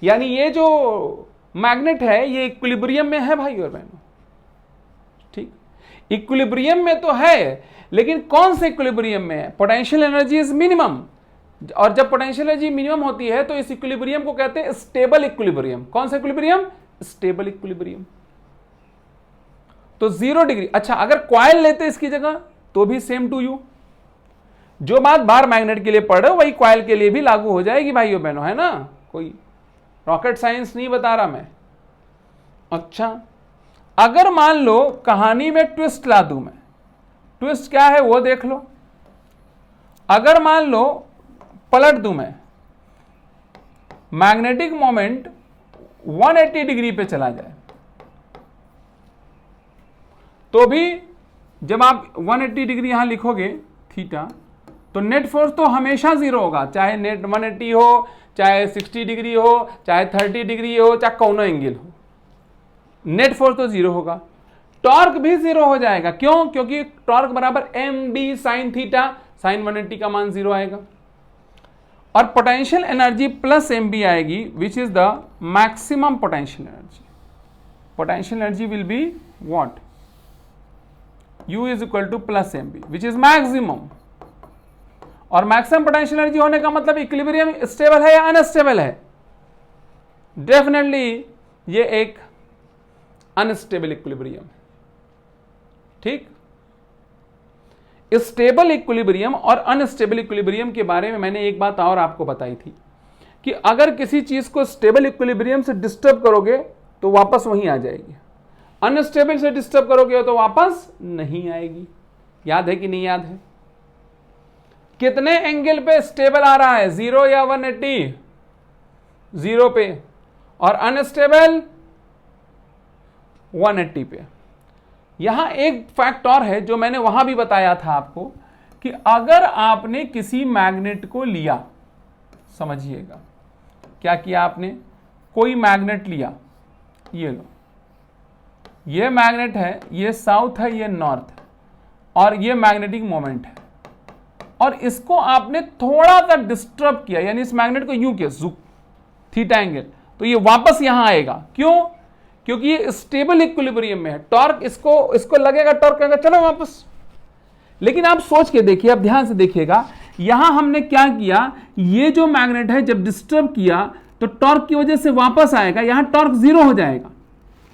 यानी ये जो मैग्नेट है ये इक्विलिब्रियम में है भाई और बहनों, ठीक, इक्विलिब्रियम में तो है, लेकिन कौन से इक्विलिब्रियम में है, पोटेंशियल एनर्जी इज मिनिमम, और जब पोटेंशियल एनर्जी मिनिमम होती है तो इस इक्विलिब्रियम को कहते हैं स्टेबल इक्विलिब्रियम। कौन सा इक्विलिब्रियम, स्टेबल इक्विलिब्रियम। तो 0 डिग्री, अच्छा अगर कॉइल लेते इसकी जगह तो भी सेम टू यू, जो बात बार मैग्नेट के लिए पढ़ रहे हो वही कॉइल के लिए भी लागू हो जाएगी भाइयों बहनों, है ना, कोई रॉकेट साइंस नहीं बता रहा मैं। अच्छा अगर मान लो कहानी में ट्विस्ट ला दूं मैं, ट्विस्ट क्या है वो देख लो। अगर मान लो पलट दूं मैं, मैग्नेटिक मोमेंट 180 डिग्री पे चला जाए, तो भी जब आप 180 डिग्री यहां लिखोगे थीटा, तो नेट फोर्स तो हमेशा 0 होगा, चाहे नेट 180 हो, चाहे 60 डिग्री हो, चाहे 30 डिग्री हो, चाहे कौनो एंगल हो, नेट फोर्स तो 0 होगा। टॉर्क भी 0 हो जाएगा। क्यों? क्योंकि टॉर्क बराबर mb sin थीटा, sin 180 का मान 0 आएगा। और पोटेंशियल एनर्जी प्लस mb आएगी, which is the maximum potential energy. Potential energy will be what? u is equal two plus mb, which is maximum. और मैक्सिमम पोटेंशियल एनर्जी होने का मतलब equilibrium stable है या अनस्टेबल है? डेफिनेटली ये एक अनस्टेबल इक्विलिब्रियम। ठीक, स्टेबल इक्विलिब्रियम और अनस्टेबल इक्विलिब्रियम के बारे में मैंने एक बात और आपको बताई थी कि अगर किसी चीज को स्टेबल इक्विलिब्रियम से डिस्टर्ब करोगे तो वापस वहीं आ जाएगी, अनस्टेबल से डिस्टर्ब करोगे तो वापस नहीं आएगी। याद है कि नहीं याद है? कितने एंगल पे स्टेबल आ रहा है, 0 या 180? 0 पे। और अनस्टेबल 180 पे। यहां एक फैक्ट और है जो मैंने वहां भी बताया था आपको कि अगर आपने किसी मैग्नेट को लिया, समझिएगा क्या किया आपने, कोई मैग्नेट लिया, ये लो, ये मैग्नेट है, ये साउथ है, ये नॉर्थ है, और ये मैग्नेटिक मोमेंट है, और इसको आपने थोड़ा सा डिस्टर्ब किया, यानी इस मैग्नेट को यूं किया, जुक थीटा एंगल, तो ये वापस यहां आएगा। क्यों? क्योंकि ये स्टेबल इक्विलिब्रियम में है। टॉर्क इसको लगेगा, टॉर्क कहेगा चलो वापस। लेकिन आप सोच के देखिए, आप ध्यान से देखिएगा, यहां हमने क्या किया, ये जो मैग्नेट है जब डिस्टर्ब किया तो टॉर्क की वजह से वापस आएगा, यहां टॉर्क 0 हो जाएगा,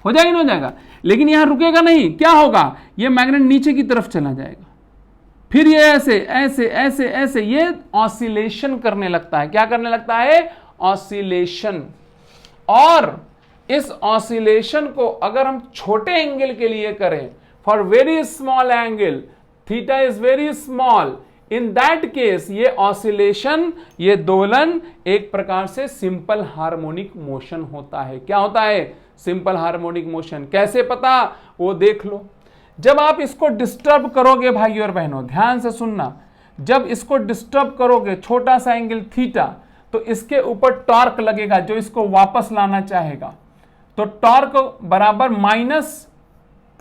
हो जाएगा नहीं हो जाएगा? लेकिन यहां रुकेगा नहीं, क्या होगा, ये मैग्नेट नीचे की तरफ चला जाएगा, फिर ये ऐसे ऐसे ऐसे ऐसे ये ऑसिलेशन करने लगता है। क्या करने लगता है? ऑसिलेशन। और इस ऑसिलेशन को अगर हम छोटे एंगल के लिए करें, for very small angle, theta is very small, in that case ये ऑसिलेशन, ये दोलन एक प्रकार से सिंपल हार्मोनिक मोशन होता है। क्या होता है? Simple harmonic motion. कैसे पता? वो देख लो। जब आप इसको डिस्टर्ब करोगे भाइयों और बहनों, ध्यान से सुनना, जब इसको डिस्टर्ब करोगे, छोटा सा एंगल थीटा, तो इसके ऊपर टॉर्क लगेगा जो इसको वापस लाना चाहेगा। तो टॉर्क बराबर माइनस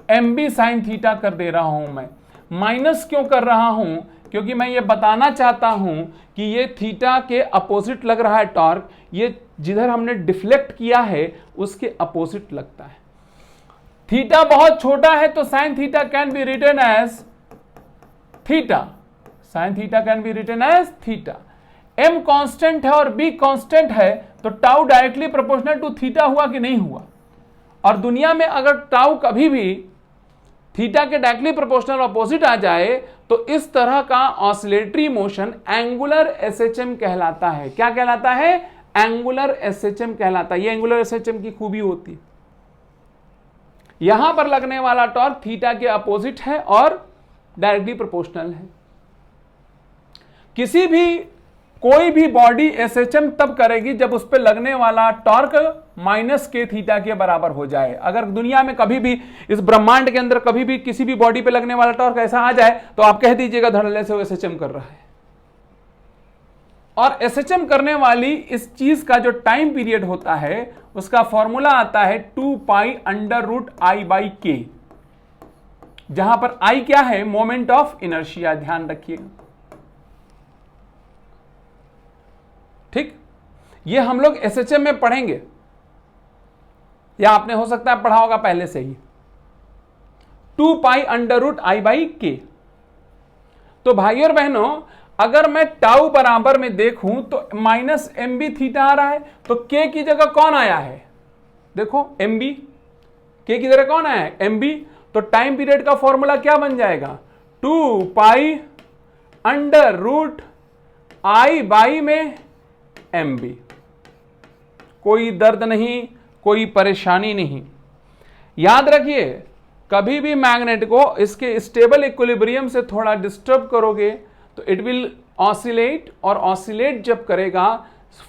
mb साइन थीटा कर दे रहा हूं मैं। माइनस क्यों कर रहा हूं? क्योंकि मैं ये बताना चाहता हूं कि ये थीटा के अपोजिट लग रहा है टॉर्क, ये जिधर हमने डिफ्लेक्ट किया है उसके अपोजिट लगता है। थीटा बहुत छोटा है तो sine theta can be written as theta, sine theta can be written as theta. m constant है और b कांस्टेंट है तो tau directly proportional to theta हुआ कि नहीं हुआ? और दुनिया में अगर टाउ कभी भी थीटा के डायरेक्टली प्रोपोर्शनल अपोजिट आ जाए तो इस तरह का ऑसिलेटरी मोशन एंगुलर SHM कहलाता है। क्या कहलाता है? एंगुलर SHM कहलाता है। ये एंगुलर SHM की खूबी होती है। यहां पर लगने वाला टॉर्क थीटा के अपोजिट है और डायरेक्टली प्रोपोर्शनल है। किसी भी कोई भी बॉडी SHM तब करेगी जब उस पर लगने वाला टॉर्क माइनस के थीटा के बराबर हो जाए। अगर दुनिया में कभी भी, इस ब्रह्मांड के अंदर कभी भी किसी भी बॉडी पे लगने वाला टॉर्क ऐसा आ जाए तो आप कह दीजिएगा धड़ल्ले से वो SHM कर रहा है। और SHM करने वाली इस चीज का जो टाइम पीरियड होता है उसका फॉर्मूला आता है 2 pi under root I by K, जहां पर आई क्या है? Moment of inertia. ध्यान रखिएगा, ठीक? ये हम लोग SHM में पढ़ेंगे, या आपने हो सकता है पढ़ा होगा पहले से ही। 2 pi under root I by K. तो भाइयों और बहनों, अगर मैं टाउ बराबर में देखूं तो माइनस mb थीटा आ रहा है, तो k की जगह कौन आया है? देखो mb, k की जगह कौन आया है? mb। तो टाइम पीरियड का फॉर्मूला क्या बन जाएगा? 2 pi under root I by में mb। कोई दर्द नहीं, कोई परेशानी नहीं। याद रखिए, कभी भी मैग्नेट को इसके स्टेबल इक्विलिब्रियम से थोड़ा डिस्टर्ब करोगे तो इट विल ऑसिलेट, और ऑसिलेट जब करेगा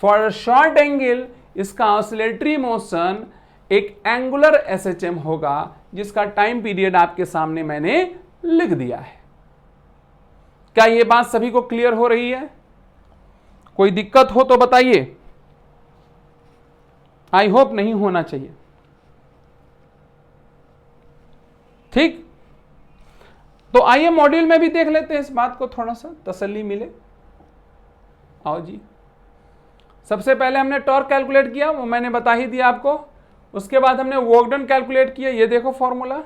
फॉर शॉर्ट एंगल, इसका ऑसिलेटरी मोशन एक एंगुलर SHM होगा, जिसका टाइम पीरियड आपके सामने मैंने लिख दिया है। क्या यह बात सभी को क्लियर हो रही है? कोई दिक्कत हो तो बताइए। आई होप नहीं होना चाहिए। ठीक, तो आइए मॉड्यूल में भी देख लेते हैं इस बात को, थोड़ा सा तसल्ली मिले। आओ जी, सबसे पहले हमने टॉर्क कैलकुलेट किया, वो मैंने बता ही दिया आपको। उसके बाद हमने वर्क डन कैलकुलेट किया, ये देखो फॉर्मूला।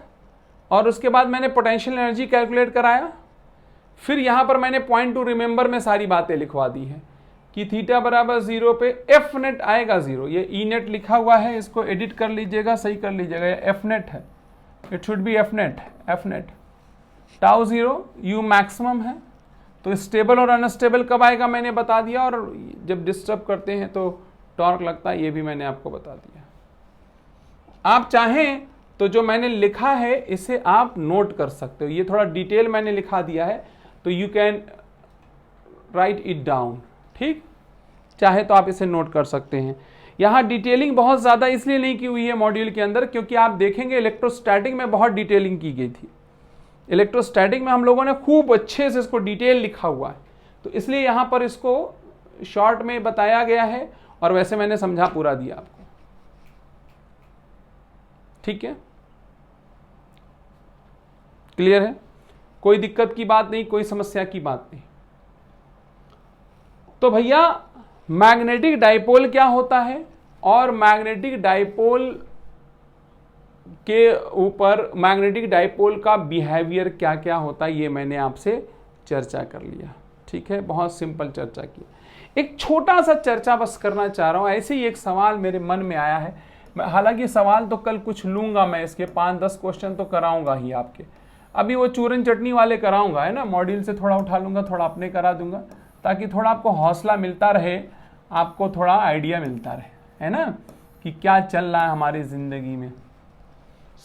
और उसके बाद मैंने पोटेंशियल एनर्जी कैलकुलेट कराया। फिर यहाँ पर मैंने पॉइंट टू रिमेंबर में सारी बातें लिखवा दी हैं कि थीटा बराबर 0 पे एफ नेट आएगा 0। ये ई नेट लिखा हुआ है, इसको एडिट कर लीजिएगा, सही कर लीजिएगा, ये एफ नेट है, it should be F net. F net tau 0, you maximum है। तो स्टेबल और अनस्टेबल कब आएगा मैंने बता दिया, और जब डिस्टर्ब करते हैं तो टॉर्क लगता है, ये भी मैंने आपको बता दिया। आप चाहें तो जो मैंने लिखा है इसे आप नोट कर सकते हो, ये थोड़ा डिटेल मैंने लिखा दिया है, तो you can write it down. ठीक, चाहे तो आप इसे नोट कर सकते हैं। यहाँ डिटेलिंग बहुत ज़्यादा इसलिए नहीं की हुई है मॉड्यूल के अंदर, क्योंकि आप देखेंगे इलेक्ट्रोस्टैटिक में बहुत डिटेलिंग की गई थी। इलेक्ट्रोस्टैटिक में हम लोगों ने खूब अच्छे से इसको डिटेल लिखा हुआ है, तो इसलिए यहाँ पर इसको शॉर्ट में बताया गया है, और वैसे मैंने समझा पूरा दिया आपको। ठीक है, क्लियर है, कोई दिक्कत की बात नहीं, कोई समस्या की बात नहीं। तो भैया मैग्नेटिक डाइपोल क्या होता है, और मैग्नेटिक डाइपोल के ऊपर मैग्नेटिक डाइपोल का बिहेवियर क्या क्या होता है, ये मैंने आपसे चर्चा कर लिया। ठीक है, बहुत सिंपल चर्चा की। एक छोटा सा चर्चा बस करना चाह रहा हूं, ऐसे ही एक सवाल मेरे मन में आया है। हालांकि सवाल तो कल कुछ लूंगा मैं, इसके 5-10 क्वेश्चन तो कराऊंगा ही आपके। अभी वो चूरन चटनी वाले कराऊंगा, है ना, मॉड्यूल से थोड़ा उठा लूंगा, थोड़ा अपने करा दूंगा, ताकि थोड़ा आपको हौसला मिलता रहे, आपको थोड़ा आइडिया मिलता रहे, है ना, कि क्या चल रहा है हमारी जिंदगी में।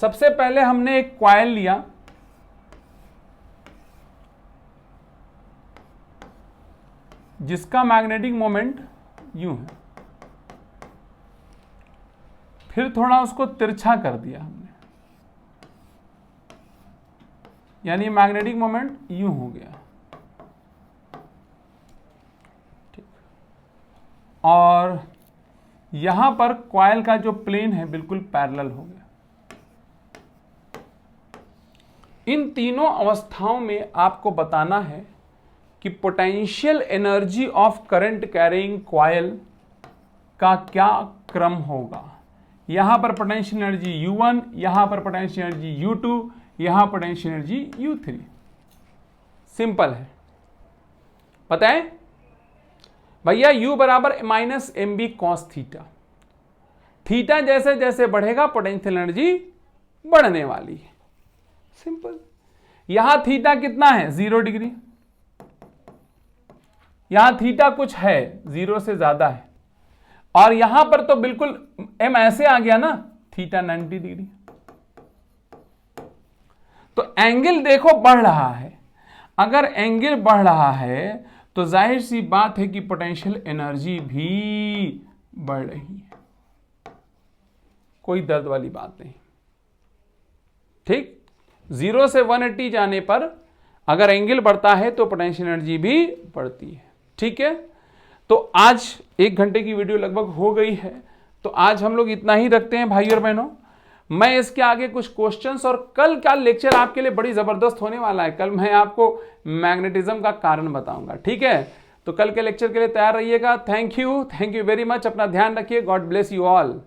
सबसे पहले हमने एक कॉइल लिया, जिसका मैग्नेटिक मोमेंट यूं है, फिर थोड़ा उसको तिरछा कर दिया हमने, यानी मैग्नेटिक मोमेंट यूं हो गया। ठीक, और यहां पर कॉइल का जो प्लेन है बिल्कुल पैरेलल हो गया। इन तीनों अवस्थाओं में आपको बताना है कि potential energy of current carrying coil का क्या क्रम होगा। यहां पर पोटेंशियल एनर्जी U1, यहां पर पोटेंशियल एनर्जी U2, यहां पोटेंशियल एनर्जी U3। सिंपल है, पता है भैया, U बराबर -mb cos थीटा। थीटा जैसे जैसे बढ़ेगा पोटेंशियल एनर्जी बढ़ने वाली है, सिंपल। यहां थीटा कितना है, 0 डिग्री। यहां थीटा कुछ है, 0 से ज्यादा है, और यहां पर तो बिल्कुल m ऐसे आ गया ना, थीटा 90 डिग्री। तो एंगल देखो बढ़ रहा है। अगर एंगल बढ़ रहा है तो जाहिर सी बात है कि पोटेंशियल एनर्जी भी बढ़ रही है, कोई दर्द वाली बात नहीं। ठीक, 0 से 180 जाने पर अगर एंगल बढ़ता है तो पोटेंशियल एनर्जी भी बढ़ती है। ठीक है, तो आज 1 घंटे की वीडियो लगभग हो गई है, तो आज हम लोग इतना ही रखते हैं भाई और बहनों। मैं इसके आगे कुछ क्वेश्चंस, और कल का लेक्चर आपके लिए बड़ी जबरदस्त होने वाला है। कल मैं आपको मैग्नेटिज्म का कारण बताऊंगा। ठीक है, तो कल के लेक्चर के लिए तैयार रहिएगा। Thank you very much. अपना ध्यान रखिए। God bless you all.